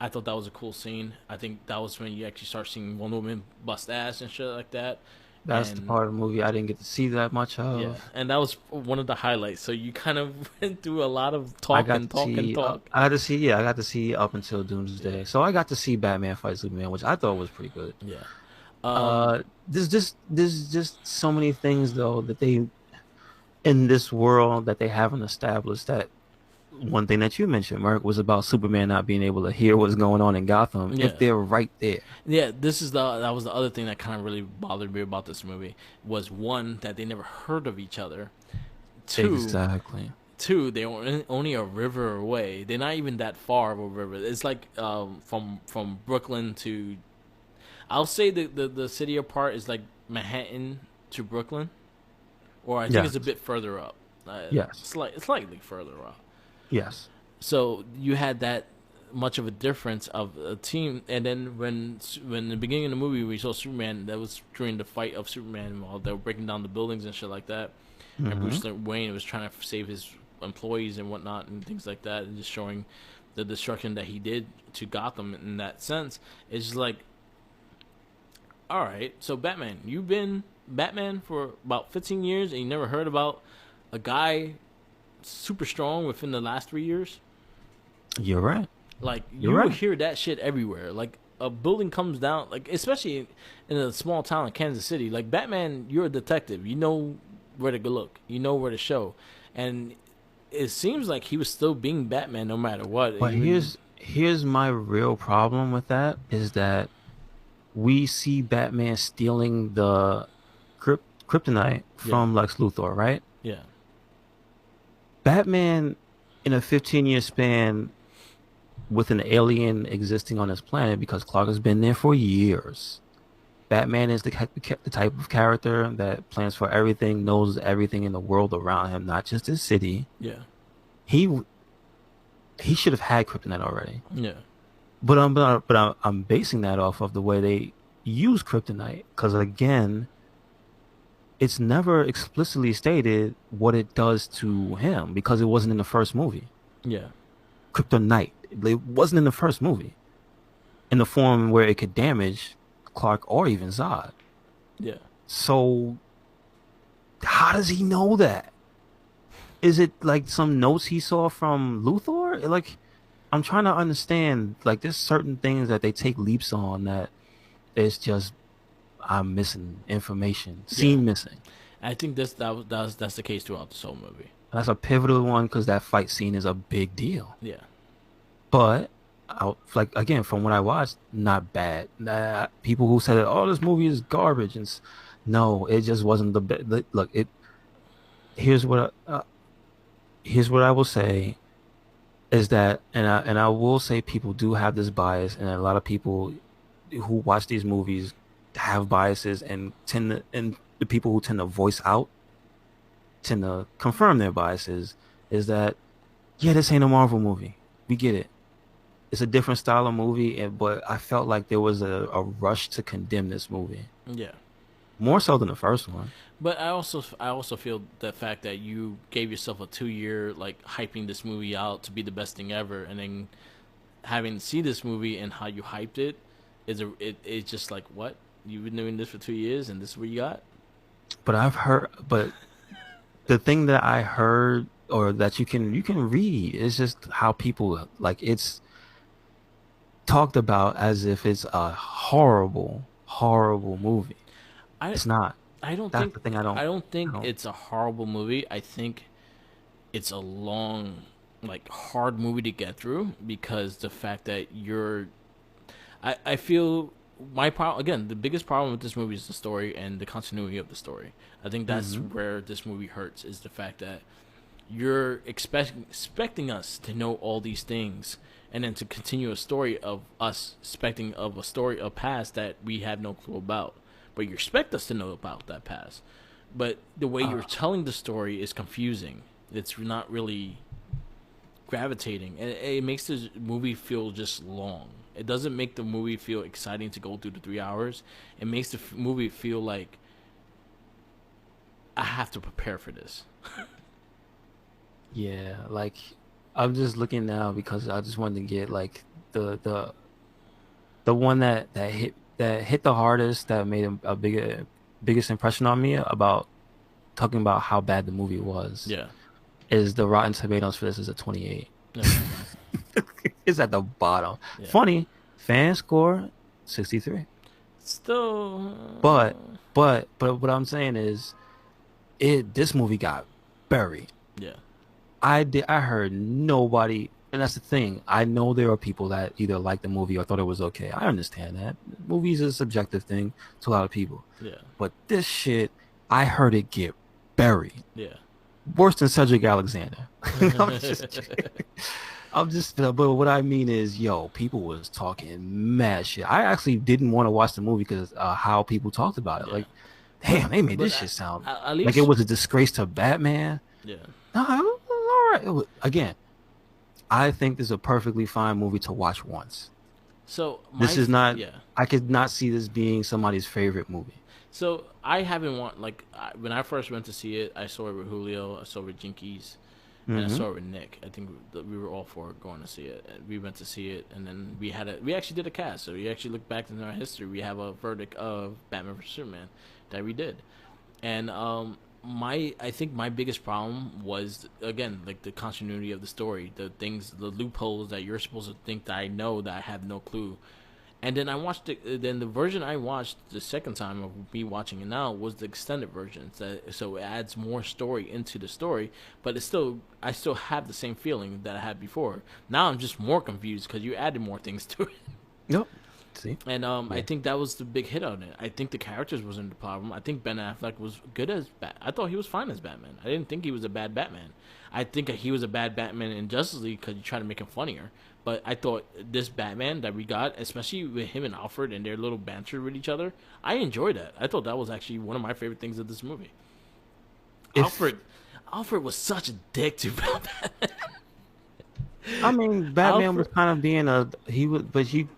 I thought that was a cool scene. I think that was when you actually start seeing Wonder Woman bust ass and shit like that. That's the And part of the movie I didn't get to see that much yeah, of. and that was one of the highlights. So you kind of went through a lot of I talk got and to talk and see, talk. yeah, I got to see up until Yeah, Doomsday. So I got to see Batman fight Superman, which I thought was pretty good. yeah. Um, There's just so many things though that they in this world that they haven't established. That one thing that you mentioned, Mark, was about Superman not being able to hear what's going on in Gotham if yeah, they're right there. yeah. That was the other thing that kind of really bothered me about this movie was one that they never heard of each other. Two, Exactly. they're only a river away. They're not even that far of a river. It's like from Brooklyn to, I'll say the city apart is like Manhattan to Brooklyn, or I think it's a Yes. bit further up, Yes. slightly further up. Yes. So you had that much of a difference of a team, and then when in the beginning of the movie we saw Superman, that was during the fight of Superman while they were breaking down the buildings and shit like that, and Hmm. Bruce Wayne was trying to save his employees and whatnot and things like that, and just showing the destruction that he did to Gotham in that sense. It's just like, all right, so Batman, you've been Batman for about 15 years, and you never heard about a guy super strong within the last 3 years. You're right. Like You're you right. hear that shit everywhere. Like a building comes down, like especially in a small town like Kansas City. Like Batman, you're a detective. You know where to go look. You know where to show, and it seems like he was still being Batman no matter what. But Even here's my real problem with that is that we see Batman stealing the kryptonite yeah, from Lex Luthor, right? yeah, Batman, in a 15-year span, with an alien existing on this planet, because Clark has been there for years. Batman is the type of character that plans for everything, knows everything in the world around him, not just his city. yeah, He he should have had kryptonite already. yeah, But I'm basing that off of the way they use kryptonite, because again, it's never explicitly stated what it does to him because it wasn't in the first movie. yeah, Kryptonite, it wasn't in the first movie in the form where it could damage Clark or even Zod. yeah. So how does he know that? Is it like some notes he saw from Luthor? Like, I'm trying to understand. Like, there's certain things that they take leaps on that it's just I'm missing information, Yeah. scene missing. I think that's the case throughout this whole movie. That's a pivotal one because that fight scene is a big deal. Yeah, But like again, from what I watched, not bad. People who said, "Oh, this movie is garbage," and no, it just wasn't the best. Look, it. Here's what here's what I will say is that, and I will say people do have this bias, and a lot of people who watch these movies have biases and and the people who tend to voice out tend to confirm their biases. Is that yeah, this ain't a Marvel movie. We get it. It's a different style of movie, but I felt like there was a rush to condemn this movie yeah. more so than the first one. But I also feel the fact that you gave yourself a 2 year like hyping this movie out to be the best thing ever, and then having to see this movie and how you hyped it it's just like, what, you've been doing this for 2 years and this is what you got. But the thing that I heard or that you can read is just how people like it's talked about as if it's a horrible, horrible movie. I It's not. I don't That's think the thing I don't I think don't, it's a horrible movie. I think it's a long, like hard movie to get through because the fact that I feel my problem again. The biggest problem with this movie is the story and the continuity of the story. I think that's hmm. where this movie hurts is the fact that you're expecting us to know all these things and then to continue a story of us expecting of a story of past that we have no clue about, but you expect us to know about that past, but the way you're Uh, telling the story is confusing. It's not really gravitating, and it makes the movie feel just long. It doesn't make the movie feel exciting to go through the 3 hours. It makes the movie feel like I have to prepare for this. yeah, like I'm just looking now because I just wanted to get like the one that hit the hardest, that made a biggest impression on me about talking about how bad the movie was, Yeah. is the Rotten Tomatoes for this is a 28. Okay. It's at the bottom. Yeah. Funny, fan score 63. Still. But but what I'm saying is this movie got buried. Yeah. I heard nobody, and that's the thing. I know there are people that either liked the movie or thought it was okay. I understand that. Movies is a subjective thing to a lot of people. Yeah. But this shit, I heard it get buried. Yeah. Worse than Cedric Alexander. I'm just but what I mean is, yo, people was talking mad shit. I actually didn't want to watch the movie because how people talked about it. Yeah. Like, damn, they made But this shit sound at like it least. was a disgrace to Batman. Yeah. No, it was all right. Again, I think this is a perfectly fine movie to watch once. So This is not. Yeah. I could not see this being somebody's favorite movie. So I haven't when I first went to see it, I saw it with Julio, I saw it with Jinkies, and I Hmm. saw it with Nick. I think we were all four going to see it. And we went to see it, and then we actually did a cast. So we actually looked back into our history. We have a verdict of Batman vs Superman that we did, and I think my biggest problem was, again, like the continuity of the story, the loopholes that you're supposed to think that I know that I have no clue. And then I watched it. Then the version I watched the second time of me watching it now was the extended version. So it adds more story into the story, but I still have the same feeling that I had before. Now I'm just more confused because you added more things to it. Yep. See. And Yeah. I think that was the big hit on it. I think the characters wasn't the problem. I think Ben Affleck was good as I thought he was fine as Batman. I didn't think he was a bad Batman. I think he was a bad Batman in Justice League because you try to make him funnier. But I thought this Batman that we got, especially with him and Alfred and their little banter with each other, I enjoyed that. I thought that was actually one of my favorite things of this movie. If Alfred was such a dick to Batman. I mean, Batman was Alfred, kind of being he was, but you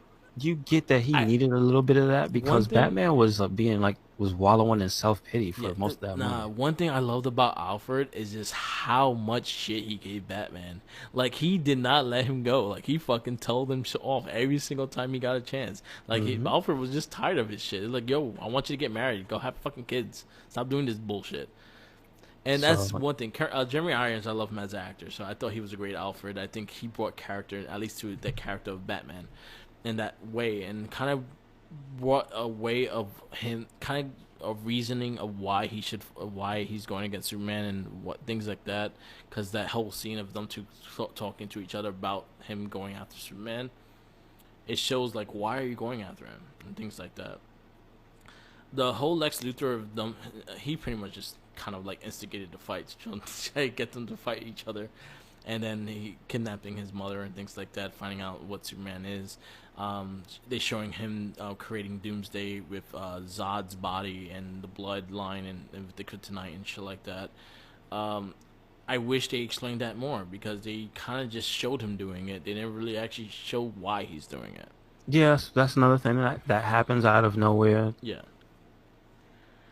get that he I needed a little bit of that one because thing Batman was being like was wallowing in self pity Yeah, for most of that movie. one thing I loved about Alfred is just how much shit he gave Batman. Like, he did not let him go. Like, he fucking told him off every single time he got a chance. Like, Hmm. Alfred was just tired of his shit. Like, yo, I want you to get married. Go have fucking kids. Stop doing this bullshit. And that's So one thing. Jeremy Irons, I love him as an actor, so I thought he was a great Alfred. I think he brought character, at least to the character of Batman, in that way, and kind of brought a way of him, kind of a reasoning of why he's going against Superman and what things like that. Because that whole scene of them two talking to each other about him going after Superman, it shows like why are you going after him and things like that. The whole Lex Luthor of them, he pretty much just kind of like instigated the fights, trying to get them to fight each other, and then he kidnapping his mother and things like that, finding out what Superman is. They showing him creating Doomsday with Zod's body and the bloodline and with the kryptonite and shit like that. I wish they explained that more because they kind of just showed him doing it. They never really actually show why he's doing it. yes, that's another thing that happens out of nowhere. Yeah.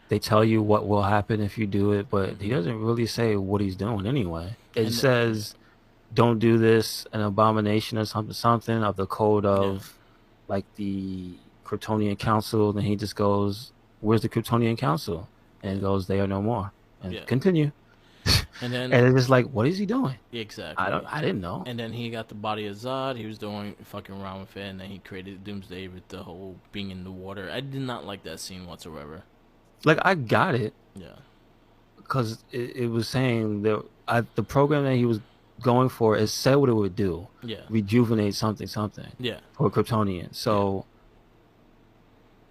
They tell you what will happen if you do it, but he Hmm. doesn't really say what he's doing anyway. It And yeah, says, "Don't do this," an abomination or something of the code yeah, of like the Kryptonian Council. Then he just goes, "Where's the Kryptonian Council?" And yeah, it goes, "They are no more." And yeah. continue. And then And it's just like, what is he doing? exactly. I didn't know. And then he got the body of Zod. He was doing fucking around with it, and then he created Doomsday with the whole being in the water. I did not like that scene whatsoever. Like I got it Yeah, because it was saying that the program that he was going for, it said what it would do, yeah, rejuvenate something yeah, for Kryptonian. yeah, So,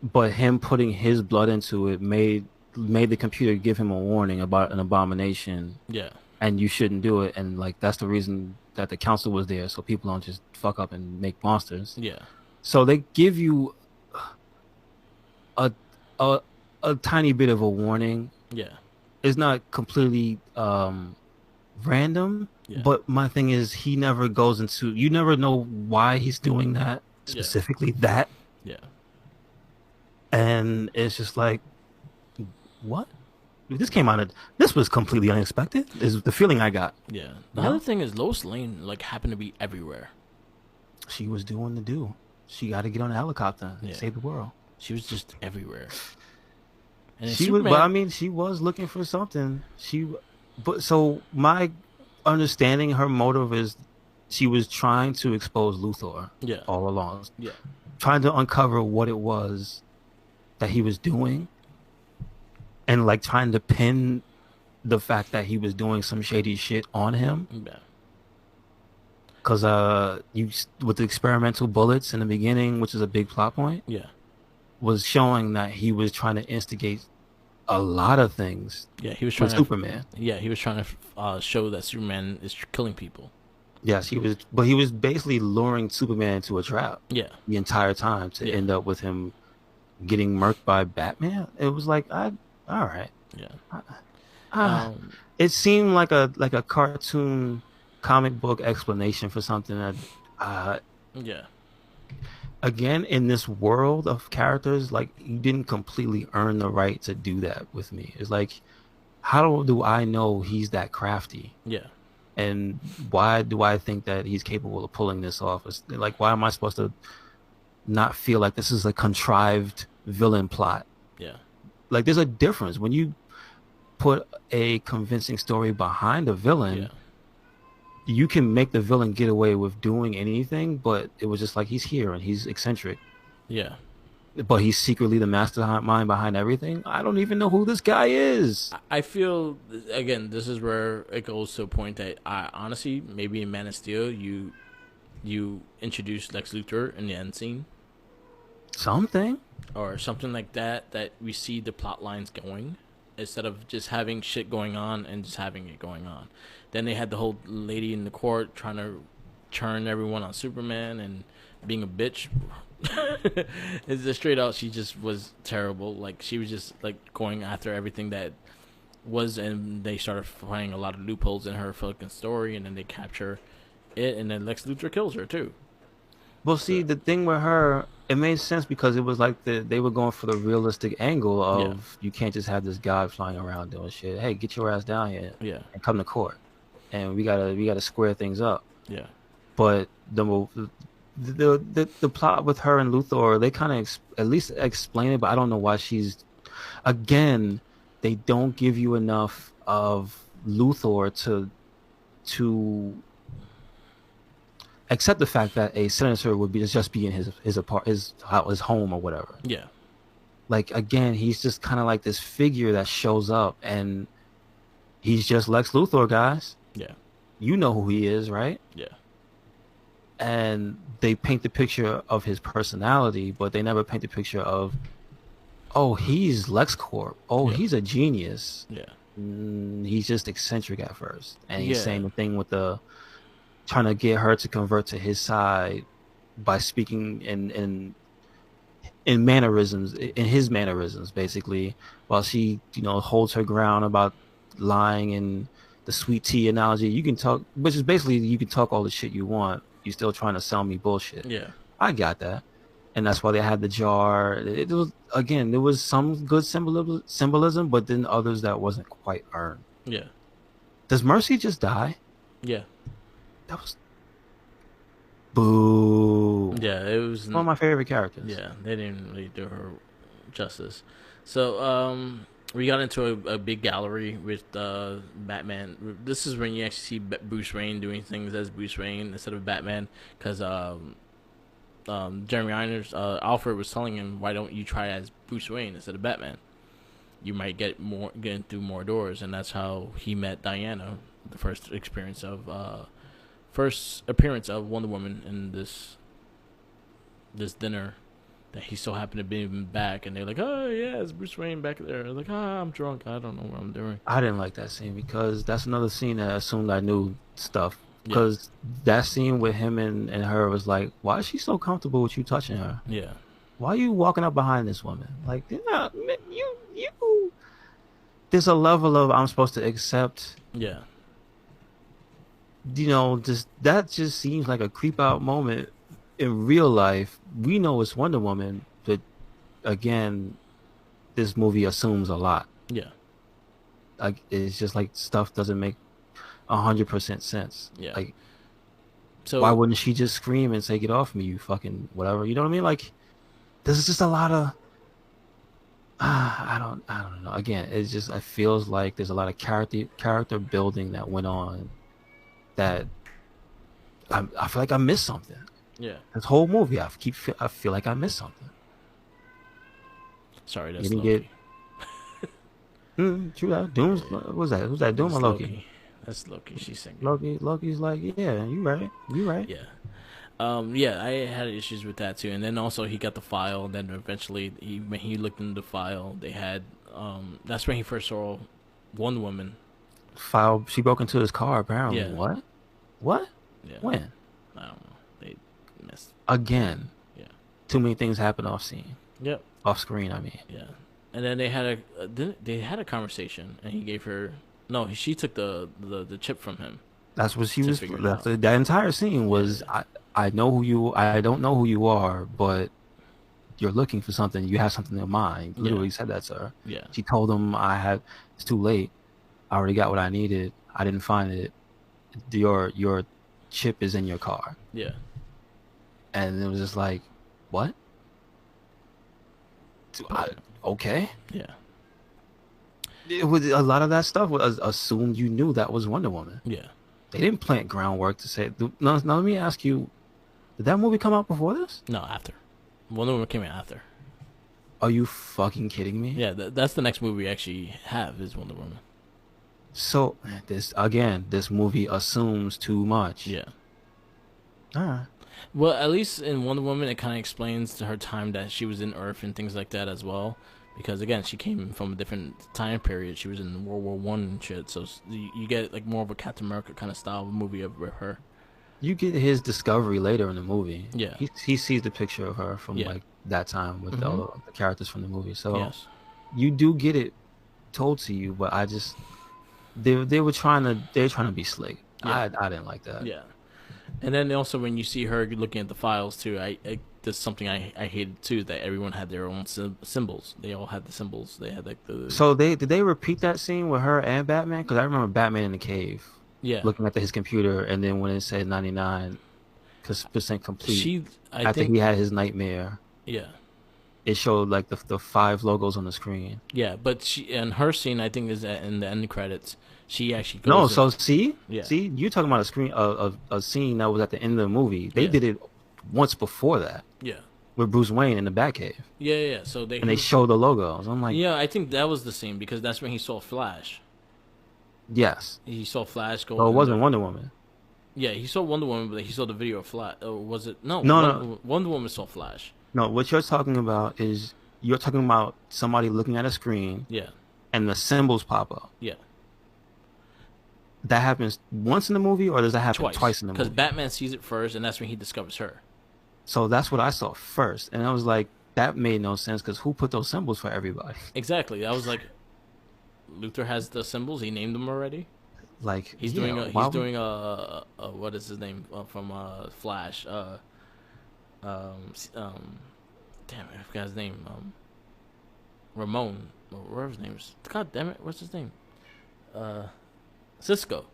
but him putting his blood into it made the computer give him a warning about an abomination, yeah, and you shouldn't do it. And like that's the reason that the council was there, so people don't just fuck up and make monsters. yeah, So they give you a a a tiny bit of a warning. yeah, It's not completely random, yeah, but my thing is he never goes into you never know why he's doing that, yeah, specifically that. yeah. And it's just like, what? This was completely unexpected, is the feeling I got. Yeah. The You other know? thing is Lois Lane like happened to be everywhere. She was doing the do. She got to get on a helicopter and Yeah, save the world. she was just everywhere. And then She was, but I Superman, mean, she was looking for something. But so my understanding, her motive is she was trying to expose Luthor yeah, all along, yeah, trying to uncover what it was that he was doing, and like trying to pin the fact that he was doing some shady shit on him. yeah, Because you with the experimental bullets in the beginning, which is a big plot point, yeah, was showing that he was trying to instigate a lot of things yeah. He was with trying to, Superman. yeah, he was trying to show that Superman is killing people. Yes, he was, but he was basically luring Superman into a trap Yeah, the entire time to yeah, end up with him getting murked by Batman. It was like, all right. yeah. I, I, Um, it seemed like a cartoon comic book explanation for something that, uh, yeah, again, in this world of characters, like you didn't completely earn the right to do that with me. It's like, how do I know he's that crafty? yeah, And why do I think that he's capable of pulling this off? It's like, why am I supposed to not feel like this is a contrived villain plot? yeah, Like, there's a difference when you put a convincing story behind a yeah, villain. You can make the villain get away with doing anything, but it was just like he's here and he's eccentric, yeah. but he's secretly the mastermind behind everything. I don't even know who this guy is. I feel again, this is where it goes to a point that I honestly, maybe in Man of Steel, you introduce Lex Luthor in the end scene Something. or something like that, that we see the plot lines going instead of just having shit going on and just having it going on. Then they had the whole lady in the court trying to turn everyone on Superman and being a bitch. It's just straight out, she just was terrible. Like she was just like going after everything that was, and they started finding a lot of loopholes in her fucking story, and then they capture it, and then Lex Luthor kills her too. Well, see, So the thing with her, it made sense because it was like they were going for the realistic angle yeah, of you can't just have this guy flying around doing shit. Hey, get your ass down here yeah, and come to court, and we gotta square things up. yeah, But the plot with her and Luthor, they kind of at least explain it, but I don't know why she's again. They don't give you enough of Luthor to accept the fact that a senator would be just be in his home or whatever. yeah, Like again, he's just kind of like this figure that shows up, and he's just Lex Luthor, guys. yeah, You know who he is, right? yeah, And they paint the picture of his personality, but they never paint the picture of, oh, he's LexCorp. Oh, yeah, he's a genius. yeah, He's just eccentric at first, and he's yeah, saying the thing with the trying to get her to convert to his side by speaking in mannerisms, in his mannerisms, basically, while she, holds her ground about lying and the sweet tea analogy. You can talk, which is basically you can talk all the shit you want. You're still trying to sell me bullshit. yeah, I got that. And that's why they had the jar. It was again, there was some good symbolism, but then others that wasn't quite earned. yeah, Does Mercy just die? yeah, That was boo. yeah. It was, One of my favorite characters. yeah. They didn't really do her justice. So, we got into a big gallery with Batman. This is when you actually see Bruce Wayne doing things as Bruce Wayne instead of Batman, because Jeremy Irons, Alfred was telling him, "Why don't you try as Bruce Wayne instead of Batman? You might get through more doors." And that's how he met Diana, the first appearance of Wonder Woman in this dinner. That he so happened to be back, and they're like, "Oh yeah, it's Bruce Wayne back there." I'm like, I'm drunk. I don't know what I'm doing. I didn't like that scene because that's another scene that I assumed I knew stuff. Yeah, Because that scene with him and her was like, why is she so comfortable with you touching her? yeah, Why are you walking up behind this woman? Like, yeah, you. There's a level of I'm supposed to accept. yeah, Just that just seems like a creep out moment. In real life, we know it's Wonder Woman, but again, this movie assumes a lot. yeah, Like it's just like stuff doesn't make 100% sense. yeah, Like Why So wouldn't she just scream and say, "Get off me, you fucking whatever"? You know what I mean? Like, there's just a lot of I don't know. Again, it's just it feels like there's a lot of character building that went on that I feel like I missed something. yeah, This whole movie, I feel like I missed something. sorry, You that's didn't get Loki. true that. Doom's what was that? Who's that? Doom or That's Loki? Loki. That's Loki. She's singing. Loki's like, yeah, you right, you right. Yeah. Yeah, I had issues with that too, and then also he got the file. And then eventually, when he looked into the file, they had. That's when he first saw Wonder Woman. File. She broke into his car. Apparently, Yeah, what? What? yeah. When? I don't know. They missed. Again, Yeah. too many things happen off scene, Yep. off screen. I mean, Yeah. And then they had a conversation, and he gave her no. She took the chip from him that's what she to was. figure it That's out. that entire scene Yeah. was. I know who you. I don't know who you are, but you're looking for something. You have something in mind. Yeah. Literally said that to her. Yeah. She told him, "I had. It's too late. I already got what I needed. I didn't find it. Your chip is in your car." Yeah. And it was just like, what? I, But okay. yeah. It was a lot of that stuff was assumed you knew that was Wonder Woman. Yeah. They didn't plant groundwork to say. No, now let me ask you: did that movie come out before this? No, after Wonder Woman came out after. Are you fucking kidding me? Yeah, that's the next movie we actually have is Wonder Woman. So this movie assumes too much. Yeah. All right. Well, at least in Wonder Woman, it kind of explains to her time that she was in Earth and things like that as well. Because again, she came from a different time period. She was in World War One and shit. So you get like more of a Captain America kind of style of movie of her. You get his discovery later in the movie. Yeah. He sees the picture of her from Yeah. like that time with Mm-hmm. all the characters from the movie. So Yes. you do get it told to you, but I just they're trying to be slick. Yeah. I didn't like that. Yeah. And then also when you see her looking at the files too, I there's something I hated too, that everyone had their own symbols. They all had the symbols. They had like the So did they repeat that scene with her and Batman? Because I remember Batman in the cave yeah. looking at his computer, and then when it said 99% complete She I after think he had his nightmare, yeah. it showed like the five logos on the screen. Yeah, but she and her scene I think is in the end credits. She actually No, goes in, so see, yeah. you're talking about a screen a scene that was at the end of the movie. They Yeah. did it once before that Yeah. with Bruce Wayne in the Batcave, Yeah. So and they show the logos. I'm like, yeah, I think that was the scene because that's when he saw Flash. yes. He saw Flash go. So it in wasn't the, Wonder Woman. yeah, he saw Wonder Woman, but he saw the video of Flash. Or was it no? No. Wonder Woman saw Flash. No, what you're talking about is you're talking about somebody looking at a screen Yeah. and the symbols pop up. Yeah. That happens once in the movie, or does that happen twice in the Because movie? Batman sees it first, and that's when he discovers her. So that's what I saw first, and I was like, that made no sense because who put those symbols for everybody? Exactly. I was like, Luthor has the symbols. He named them already. Like He's yeah, doing a why he's would- doing a what is his name from Flash damn it, I forgot his name Ramon or whatever his name is. God damn it, what's his name? Cisco.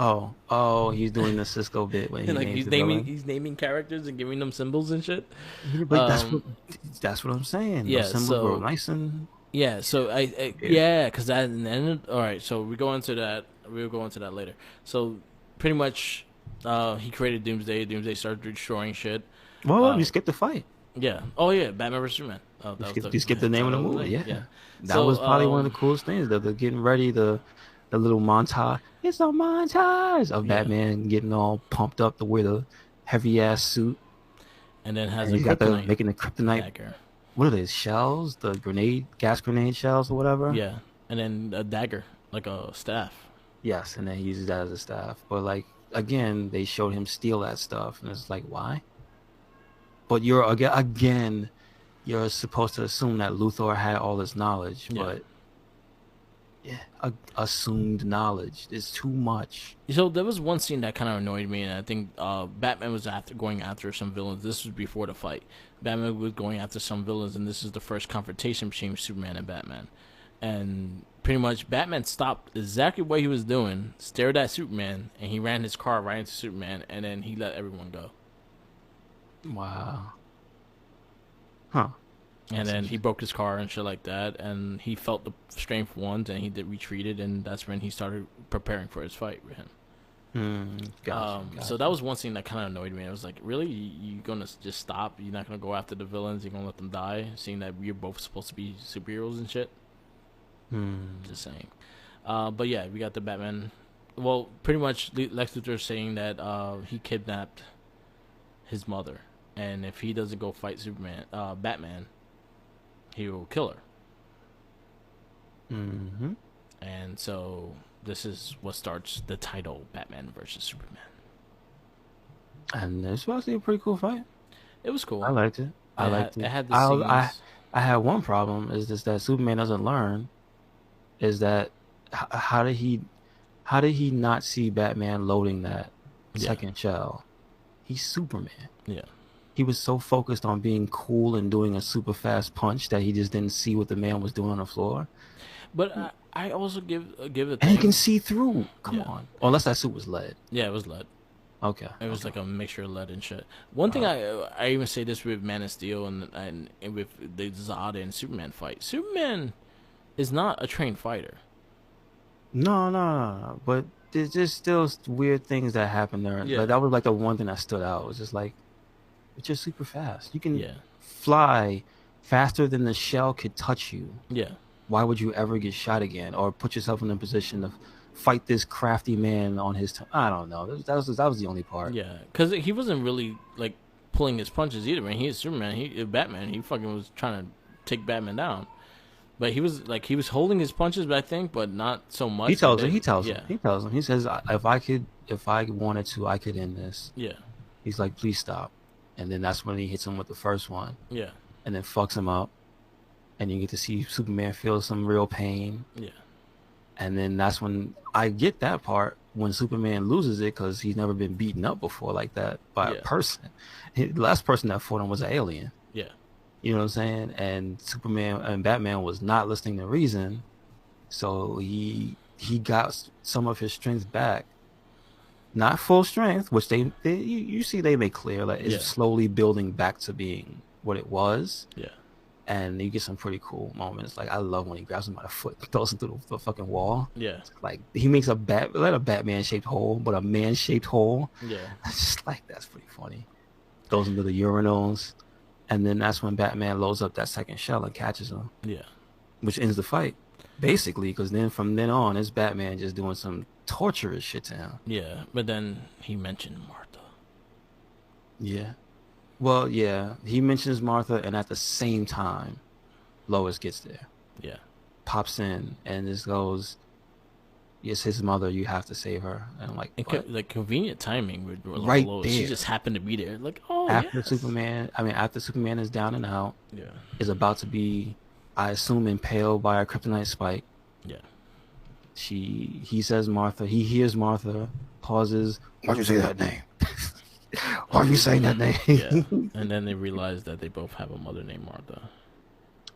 oh, he's doing the Cisco bit when he Like names the villain. he's naming characters and giving them symbols and shit. But that's what I'm saying. Yeah, Those symbols so were nice and yeah, so yeah, because that and then all right, so we go into that. We'll go into that later. So pretty much, he created Doomsday. Doomsday started destroying shit. well, you skipped the fight. Yeah. Oh yeah, Batman vs Superman. Oh, You skipped the name of the movie. Yeah, that So, was probably one of the coolest things. The getting ready, the little montage. It's a montage of Yeah. Batman getting all pumped up to wear the heavy ass suit. And then has And a he's got the kryptonite making the kryptonite. dagger. What are these shells? The gas grenade shells or whatever. Yeah, and then a dagger, like a staff. Yes, and then he uses that as a staff. But like again, they showed him steal that stuff, and it's like why? But you're again, you're supposed to assume that Luthor had all this knowledge, Yeah. but yeah, assumed knowledge is too much. So there was one scene that kind of annoyed me, and I think Batman was going after some villains. This was before the fight. Batman was going after some villains, and this is the first confrontation between Superman and Batman. And pretty much Batman stopped exactly what he was doing, stared at Superman, and he ran his car right into Superman, and then he let everyone go. Wow. Huh. And That's then he interesting. broke his car and shit like that, and he felt the strength once, and he did retreated, and that's when he started preparing for his fight with him. Gotcha. So that Gotcha. was one thing that kind of annoyed me. I was like, really, you gonna just stop? You're not gonna go after the villains? You're gonna let them die, seeing that we're both supposed to be superheroes and shit? Hmm. Just saying. But yeah, we got the Batman. Well, pretty much Lex Luthor saying that he kidnapped his mother, and if he doesn't go fight Batman, he will kill her. Mm-hmm. And so this is what starts the title Batman versus Superman. And this was actually a pretty cool fight. It was I cool. liked it. I liked It it. had the I scenes. I had one problem is just that Superman doesn't learn. Is that how did he not see Batman loading that Yeah, second shell? He's Superman. yeah. He was so focused on being cool and doing a super fast punch that he just didn't see what the man was doing on the floor. But I also give a And he can thing. see through. Come Yeah, on. Unless that suit was lead. yeah. It was lead. Okay. It was Okay. like a mixture of lead and shit. One thing Uh, I even say this with Man of Steel and with the Zod and Superman fight. Superman is not a trained fighter. no, no, no, no. But there's just still weird things that happen there. Yeah, Like that was like the one thing that stood out. It was just like it's just super fast. You can yeah, fly faster than the shell could touch you. yeah, Why would you ever get shot again or put yourself in a position to fight this crafty man on his I don't know. That was the only part. yeah. Because he wasn't really like pulling his punches either. Man, he is Superman. He Batman. He fucking was trying to take Batman down. But he was holding his punches, but I think, but not so He much. tells him. He tells him. Yeah, He tells him. He says, if I wanted to, I could end this." yeah, He's like, "Please stop." And then that's when he hits him with the first one, yeah, and then fucks him up. And you get to see Superman feel some real pain. yeah, And then that's when I get that part when Superman loses it because he's never been beaten up before like that by a yeah, person. The last person that fought him was an alien. yeah, You know what I'm saying? And Superman and Batman was not listening to reason, so he got some of his strength back. Not full strength, which you see they make clear like it's yeah, slowly building back to being what it was. yeah, And you get some pretty cool moments. Like I love when he grabs him by the foot, throws him through the fucking wall. yeah, Like he makes not a Batman shaped hole, but a man shaped hole. yeah, It's just like that's pretty funny. Throws him to the urinals, and then that's when Batman loads up that second shell and catches him, yeah, which ends the fight, basically. Because then from then on, it's Batman just doing some torturous shit to him. yeah. But then he mentioned Martha. Yeah. Well, yeah. He mentions Martha, and at the same time, Lois gets there, Yeah, pops in, and just goes, "It's his mother. You have to save her." And I'm like, and what? like convenient timing with Right Lois. She there. just happened to be there. Like, oh After yes, Superman, I mean, after Superman is down and out, yeah, is about to be, I assume, impaled by a kryptonite spike. yeah, He says Martha. He hears Martha, pauses. Why'd you say that name? Why are you saying that yeah. name? And then they realized that they both have a mother named Martha.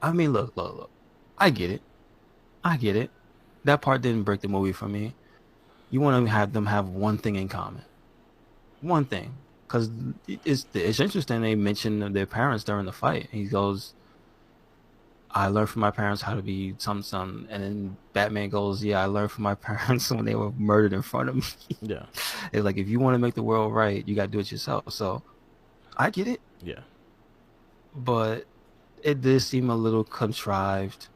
I mean, look, look, look. I get it. I get it. That part didn't break the movie for me. You want to have them have one thing in common. One thing. Because it's interesting they mention their parents during the fight. He goes, I learned from my parents how to be some, and then Batman goes, "Yeah, I learned from my parents when they were murdered in front of me." Yeah, It's like if you want to make the world right, you got to do it yourself. So I get it, yeah, but it did seem a little contrived,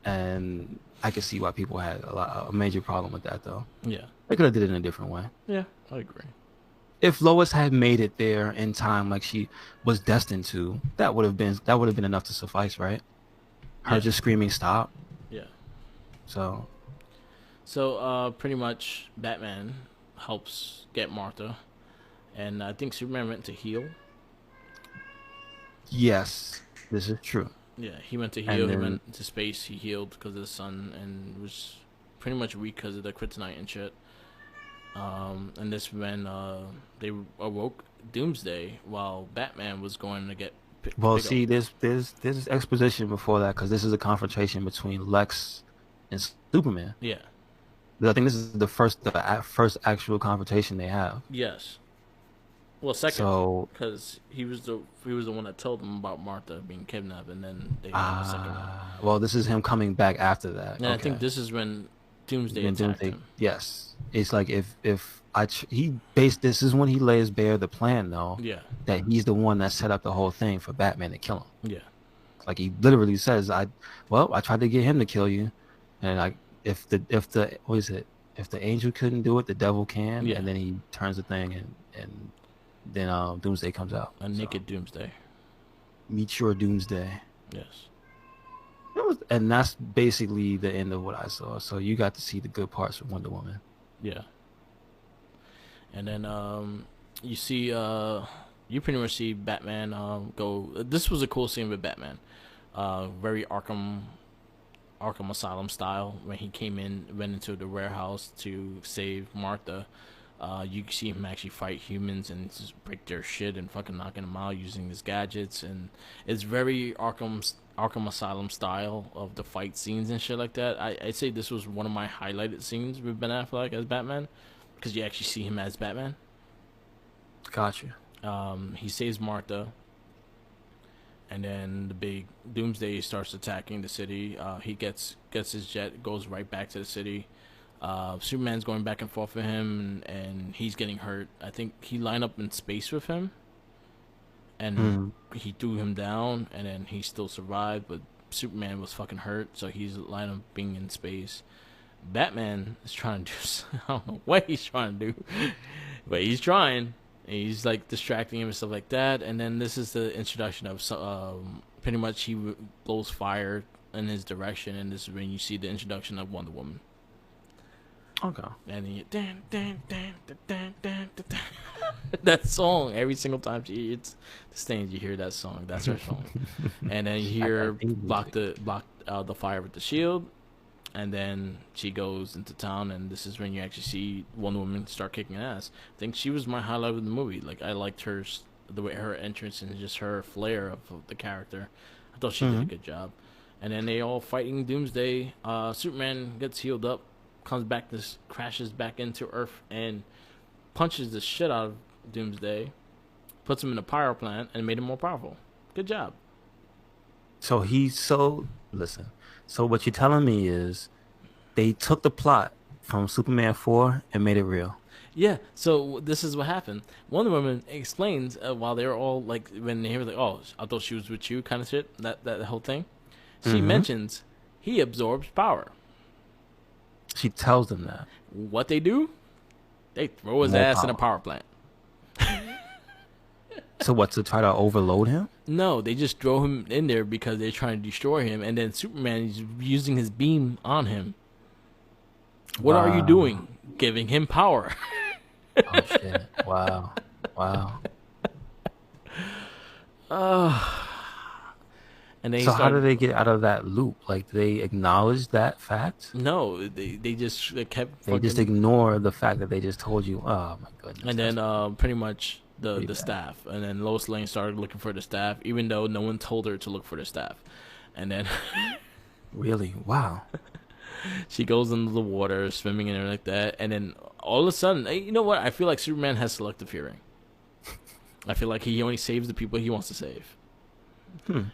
and I could see why people had a major problem with that. Though yeah, they could have did it in a different way. yeah. I agree. If Lois had made it there in time, like she was destined to, that would have been enough to suffice, right? Her Yeah, just screaming stop. yeah. So So, pretty much, Batman helps get Martha, and I think Superman went to heal. yes, this is true. Yeah, he went to And heal. He then went to space. He healed because of the sun, and was pretty much weak because of the kryptonite and shit. And this when they awoke Doomsday while Batman was going to get Well, pick up. see, there's exposition before that because this is a confrontation between Lex and Superman. Yeah. I think this is first actual confrontation they have. Yes. Well, second, So, because he was the one that told them about Martha being kidnapped, and then they have a second one. well, this is him coming back after that. And I think Okay. this is when Doomsday Been doing attacked things. him. Yes, it's like if he based this is when he lays bare the plan though Yeah. that he's the one that set up the whole thing for Batman to kill him. Yeah. Like he literally says, I tried to get him to kill you, and if the what is it? If the angel couldn't do it, the devil can, Yeah. and then he turns the thing and then Doomsday comes out. A So naked Doomsday. meet your Doomsday. Yes. And that's basically the end of what I saw. So you got to see the good parts of Wonder Woman. Yeah. And then you see you pretty much see Batman go. This was a cool scene with Batman. Very Arkham Asylum style when he went into the warehouse to save Martha. You see him actually fight humans and just break their shit and fucking knocking them out using his gadgets, and it's very Arkham Asylum style of the fight scenes and shit like that. I'd say this was one of my highlighted scenes with Ben Affleck as Batman because you actually see him as Batman. Gotcha. He saves Martha, and then the big Doomsday starts attacking the city. He gets his jet, goes right back to the city. Superman's going back and forth with him, and he's getting hurt. I think he lined up in space with him, and he threw him down, and then he still survived. But Superman was fucking hurt, so he's lined up being in space. Batman is trying to do. I don't know what he's trying to do, but he's trying. He's like distracting him and stuff like that. And then this is the introduction of pretty much he blows fire in his direction, and this is when you see the introduction of Wonder Woman. Okay. And he dan, dan, dan, dan, dan, dan, dan. That song every single time she hits the stage, you hear that song. That's her song. And then you hear block the fire with the shield, and then she goes into town, and this is when you actually see Wonder Woman start kicking ass. I think she was my highlight of the movie. Like I liked the way her entrance and just her flair of the character. I thought she did a good job. And then they all fighting Doomsday. Superman gets healed up, crashes back into Earth, and punches the shit out of Doomsday, puts him in a power plant, and made him more powerful. Good job. So listen. So what you're telling me is they took the plot from Superman 4 and made it real. Yeah, so this is what happened. Wonder Woman explains while they were all like, when they were like, "Oh, I thought she was with you," kind of shit. That whole thing. She mentions he absorbs power. She tells them that. What they do? They throw his ass in a power plant. So what, to try to overload him? No, they just throw him in there because they're trying to destroy him, and then Superman is using his beam on him. What are you doing? Giving him power. Oh shit! Wow. And then how do they get out of that loop? Like, do they acknowledge that fact? No, they just kept. They just ignore the fact that they just told you. Oh my goodness! And then pretty much the staff, and then Lois Lane started looking for the staff, even though no one told her to look for the staff. And then really, wow. She goes into the water, swimming and everything like that, and then all of a sudden, you know what? I feel like Superman has selective hearing. I feel like he only saves the people he wants to save.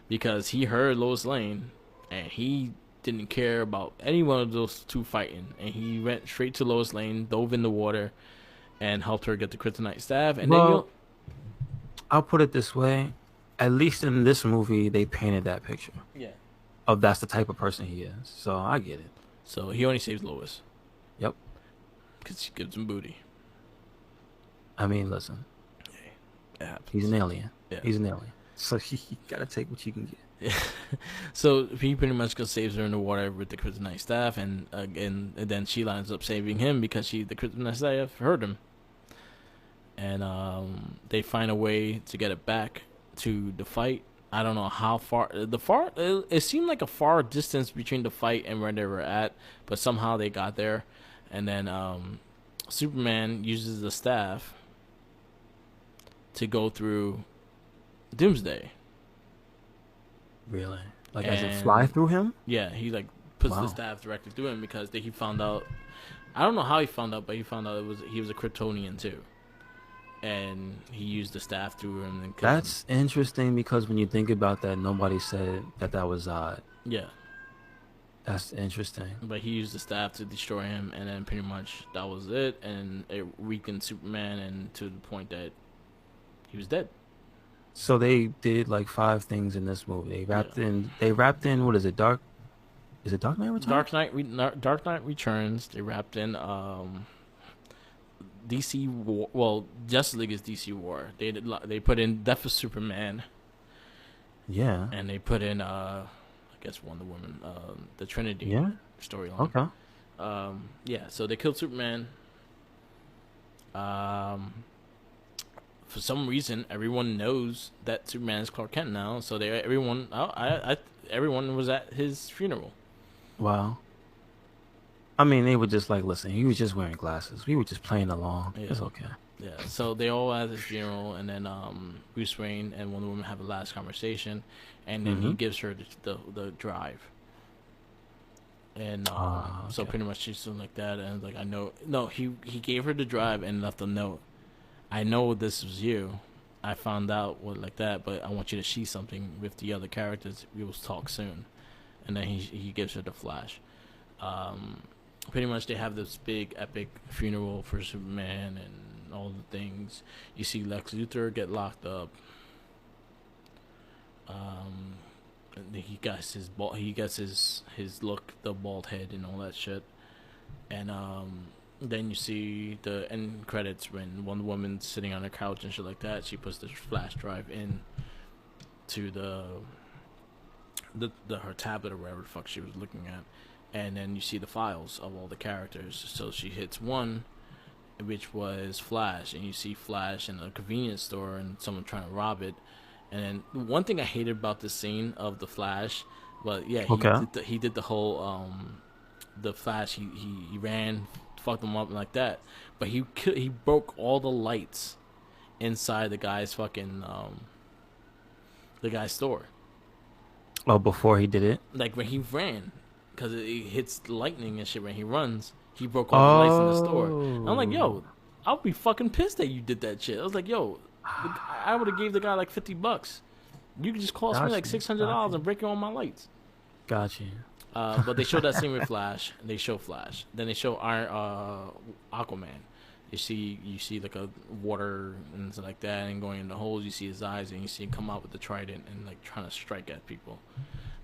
Because he heard Lois Lane, and he didn't care about any one of those two fighting, and he went straight to Lois Lane, dove in the water, and helped her get the kryptonite staff. And then I'll put it this way: at least in this movie, they painted that picture. Yeah. Of that's the type of person he is. So I get it. So he only saves Lois. Yep. Because she gives him booty. I mean, listen. Yeah, he's an alien. Yeah. He's an alien. So you gotta take what you can get. Yeah. So he pretty much just saves her in the water with the kryptonite staff, and then she lines up saving him because the kryptonite staff hurt him. And they find a way to get it back to the fight. I don't know how far. It seemed like a far distance between the fight and where they were at, but somehow they got there. And then Superman uses the staff to go through Doomsday. Really? Like as it fly And through him? yeah, he like puts the Wow. staff directly through him because he found out. I don't know how he found out, but he found out he was a Kryptonian too, and he used the staff through him and kills him. That's interesting because when you think about that, nobody said that that was odd. Yeah, That's interesting. but he used the staff to destroy him, and then pretty much that was it. And it weakened Superman, and to the point that he was dead. So they did like five things in this movie. Yeah. They wrapped in, what is it, is it Dark Knight Returns? Dark Knight Returns. They wrapped in DC War. Well, Justice League is DC War. They put in Death of Superman, Yeah. and they put in I guess Wonder Woman, the Trinity Yeah. storyline. Okay. Yeah, so they killed Superman. Um, for some reason, everyone knows that Superman is Clark Kent now. So everyone was at his funeral. Wow. I mean, they were just like, listen, he was just wearing glasses. We were just playing along. Yeah, It's okay. yeah. So they all at his funeral, and then Bruce Wayne and Wonder Woman have a last conversation, and then he Mm-hmm. gives her the drive. And so Okay. pretty much she's doing like that, and like I know, no, he gave her the drive and left a note. I know this was you. I found out what like that, but I want you to see something with the other characters. We will talk soon, and then he gives her the flash. Um, Pretty much they have this big epic funeral for Superman and all the things. You see Lex Luthor get locked up. Um, and he gets his look, the bald head and all that shit. And then you see the end credits when Wonder Woman's sitting on her couch and shit like that. She puts the flash drive in to the her tablet or whatever the fuck she was looking at, and then you see the files of all the characters. So she hits one, which was Flash, and you see Flash in a convenience store and someone trying to rob it. And then one thing I hated about the scene of the Flash, but yeah, Okay. he did the whole the Flash. He ran, fucked them up like that, but he broke all the lights inside the guy's fucking the guy's store. Oh, before he did it? Like when he ran, because it hits lightning and shit when he runs. He broke all the lights in the store. And I'm like, Oh. yo, I'll be fucking pissed that you did that shit. I was like, yo, I would have gave the guy like $50. You could just cost me like Gotcha. $600 and break all my lights. Gotcha. But they showed that scene with Flash. They show Flash. Then they show Aquaman. You see like a water and stuff like that, and going in the holes. You see his eyes, and you see him come out with the trident and like trying to strike at people.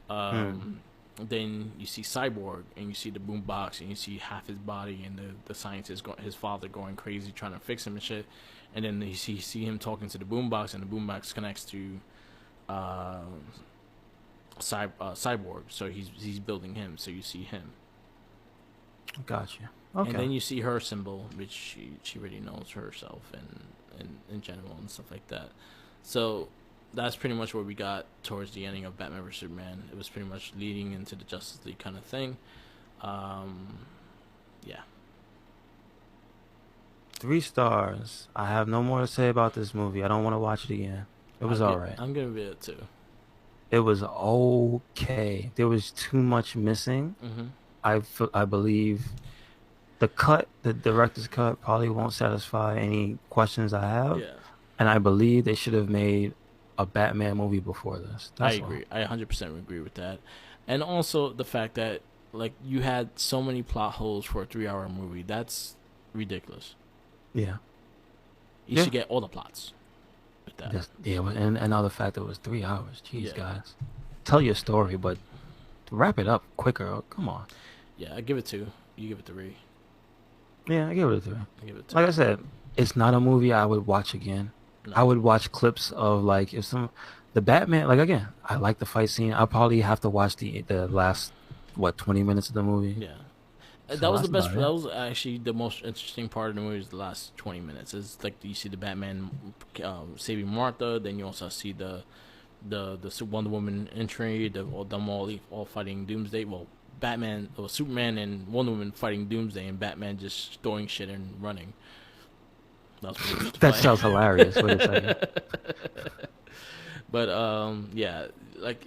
Hmm. Then you see Cyborg, and you see the boombox, and you see half his body, and the scientist, his father, going crazy trying to fix him and shit. And then you see him talking to the boombox, and the boombox connects to uh, Cyborg. So he's building him. So you see him. Gotcha. And then Okay. you see her symbol, which she already knows herself and in general and stuff like that. So that's pretty much what we got towards the ending of Batman vs Superman. It was pretty much leading into the Justice League kind of thing. Yeah, 3 stars. I have no more to say about this movie. I don't want to watch it again. It was all right. I'm gonna give it a 2. It was okay. There was too much missing. Mm-hmm. I believe the director's cut probably won't satisfy any questions I have. Yeah, And I believe they should have made a Batman movie before this. I That's all. agree. I 100% agree with that. And also the fact that like you had so many plot holes for a 3-hour movie. That's ridiculous. Yeah. You Yeah. should get all the plots with that. Just yeah, and another fact it was 3 hours. Yeah. Jeez, guys. Tell your story, but wrap it up quicker. Oh, come on. Yeah, I give it 2. You give it 3. Yeah, I give it a 3. I give it 2. Like I said, it's not a movie I would watch again. No. I would watch clips of like if the Batman, like again, I like the fight scene. I'll probably have to watch the last 20 minutes of the movie. Yeah. So That was the that's best. about That it. was actually the most interesting part of the movie. Was the last 20 minutes. It's like you see the Batman saving Martha. Then you also see the Wonder Woman entry. Them all fighting Doomsday. Well, Batman or Superman and Wonder Woman fighting Doomsday, and Batman just throwing shit and running. That was pretty That sounds hilarious. Wait a second. But yeah, like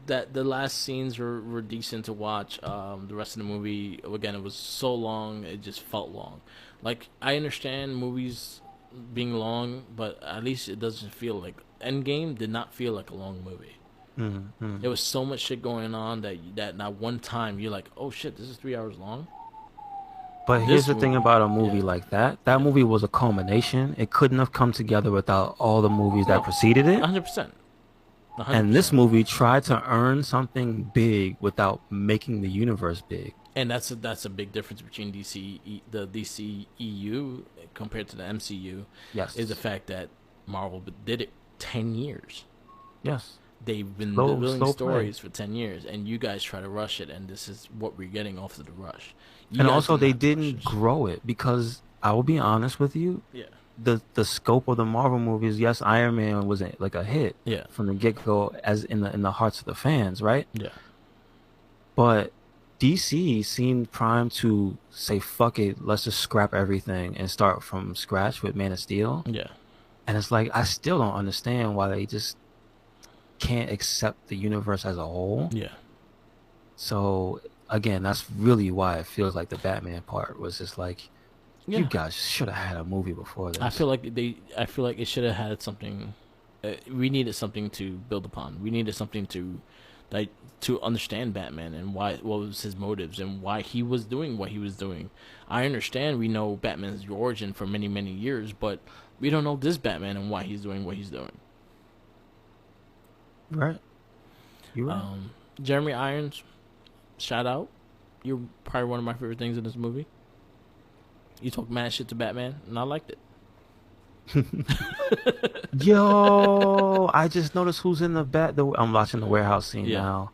that the last scenes were decent to watch. The rest of the movie, again, it was so long, it just felt long. Like I understand movies being long, but at least it doesn't feel like Endgame did not feel like a long movie. Mm-hmm. There was so much shit going on that not one time you're like, oh shit, this is 3 hours long. But here's This the thing movie, about a yeah, movie like that. That yeah, movie was a culmination. It couldn't have come together without all the movies that no, preceded it. 100%, hundred And this percent. movie tried to earn something big without making the universe big. And that's a big difference between the DCEU compared to the MCU, is the Yes. fact that Marvel did it 10 years. Yes. They've been Slow, building slow play. stories for 10 years, and you guys try to rush it, and this is what we're getting off of the rush. You And guys also didn't they have to rush didn't this. grow it because I will be honest with you, Yeah, the scope of the Marvel movies, yes, Iron Man was like a hit yeah, from the get-go as in the hearts of the fans, right? yeah, But DC seemed primed to say, fuck it, let's just scrap everything and start from scratch with Man of Steel. yeah, And it's like, I still don't understand why they just can't accept the universe as a whole. yeah, So, again, that's really why it feels like the Batman part was just like, you yeah. guys should have had a movie before I this. feel like I feel like it should have had something. We needed something to build upon. We needed something like, to understand Batman and why, what was his motives and why he was doing what he was doing. I understand we know Batman's origin for many many years, but we don't know this Batman and why he's doing what he's doing. Right? You're right. Um, Jeremy Irons, shout out. You're probably one of my favorite things in this movie. You talk mad shit to Batman, and I liked it. Yo, I just noticed who's in the bat. I'm watching the warehouse scene Yeah, now.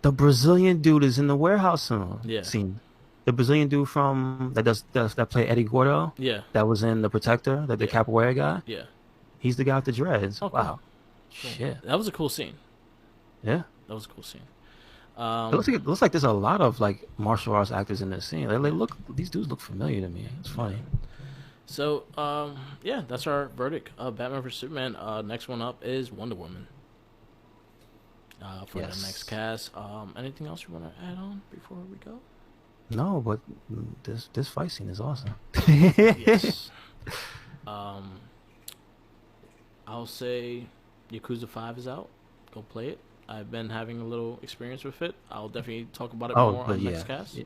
The Brazilian dude is in the warehouse yeah, scene. The Brazilian dude from that played Eddie Gordo, yeah, that was in The Protector, the yeah, capoeira guy. yeah. He's the guy with the dreads. Oh, cool, Wow. cool. Shit. That was a cool scene. Yeah. That was a cool scene. It looks like there's a lot of like martial arts actors in this scene. They look these dudes look familiar to me. It's Yeah. funny. So, yeah, that's our verdict. Batman vs Superman. Next one up is Wonder Woman. For the next Yes. cast. Anything else you want to add on before we go? No, but this fight scene is awesome. Yes. Um, I'll say Yakuza 5 is out. Go play it. I've been having a little experience with it. I'll definitely talk about it Oh, more but on yeah, next cast.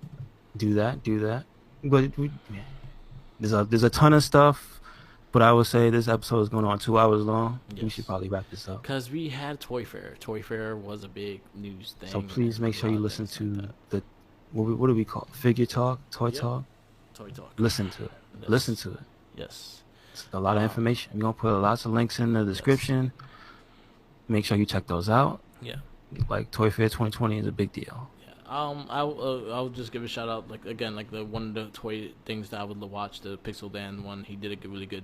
do that, do that. But there's a ton of stuff. But I would say this episode is going on 2 hours long. We should Yes. probably wrap this up. Because we had Toy Fair. Toy Fair was a big news So thing, please and make a sure lot you of listen things like to that. the what do we call it? Figure talk, toy Yep. talk. Toy Talk. Listen to it. Listen Yes. to it. Yes. It's a lot of Um, information. We're gonna put lots of links in the yes. description. Make sure you check those out. Yeah. Like Toy Fair 2020 is a big deal. Yeah. I'll just give a shout out, like, again, like the one of the toy things that I would watch, the Pixel Dan one. He did a really good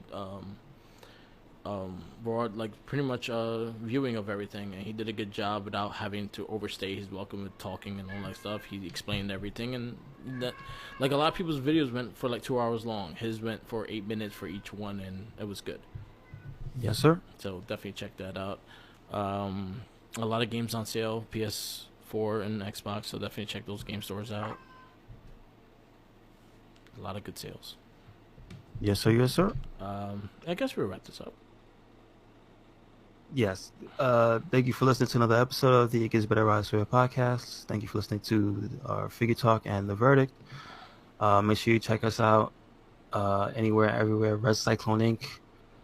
broad, like, pretty much viewing of everything, and he did a good job without having to overstay his welcome with talking and all that stuff. He explained everything, and that, like, a lot of people's videos went for like 2 hours long. His went for 8 minutes for each one, and it was good. Yes, sir. So definitely check that out. A lot of games on sale, PS4 and Xbox. So definitely check those game stores out. A lot of good sales. Yes, sir. Yes, sir. I guess we'll wrap this up. Yes. Thank you for listening to another episode of the It Gets Better Rise Fair podcast. Thank you for listening to our Figure Talk and The Verdict. Make sure you check us out anywhere, everywhere. RedCycloneInc.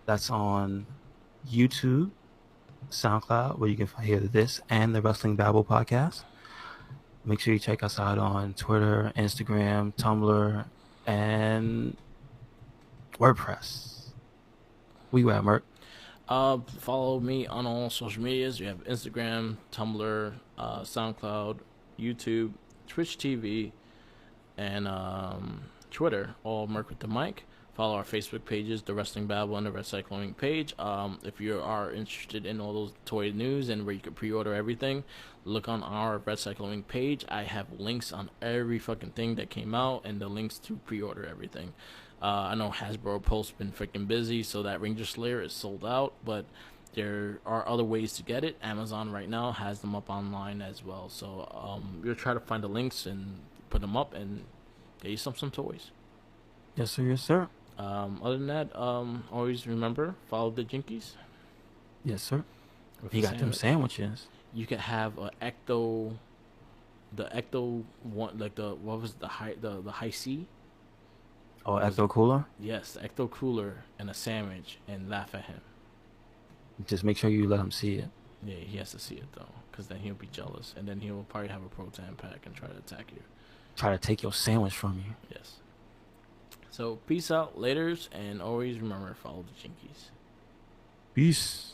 That's on YouTube, SoundCloud, where you can hear this and the Wrestling Babble podcast. Make sure you check us out on Twitter, Instagram, Tumblr, and WordPress. Where you at, Merc? Follow me on all social medias. We have Instagram, Tumblr, SoundCloud, YouTube, Twitch TV, and Twitter. All Merc with the Mic. Follow our Facebook pages, the Wrestling Babble and the Red Cyclone page. If you are interested in all those toy news and where you can pre-order everything, look on our Red Cyclone page. I have links on every fucking thing that came out and the links to pre-order everything. I know Hasbro Post's been freaking busy, so that Ranger Slayer is sold out, but There are other ways to get it. Amazon right now has them up online as well. So you'll try to find the links and put them up and get you some toys. Yes, sir. Yes, sir. Other than that, always remember follow the Jinkies Yes, sir. with a He got them sandwich. sandwiches. You can have a ecto, the ecto one like the what was the high C. Oh, What was Ecto Cooler. yes, the ecto cooler and a sandwich and laugh at him. Just make sure you let him see it. Yeah, he has to see it though, because then he'll be jealous, and then he'll probably have a proton pack and try to attack you. Try to take your sandwich from you. Yes. So peace out, laters, and always remember follow the Jinkies. Peace.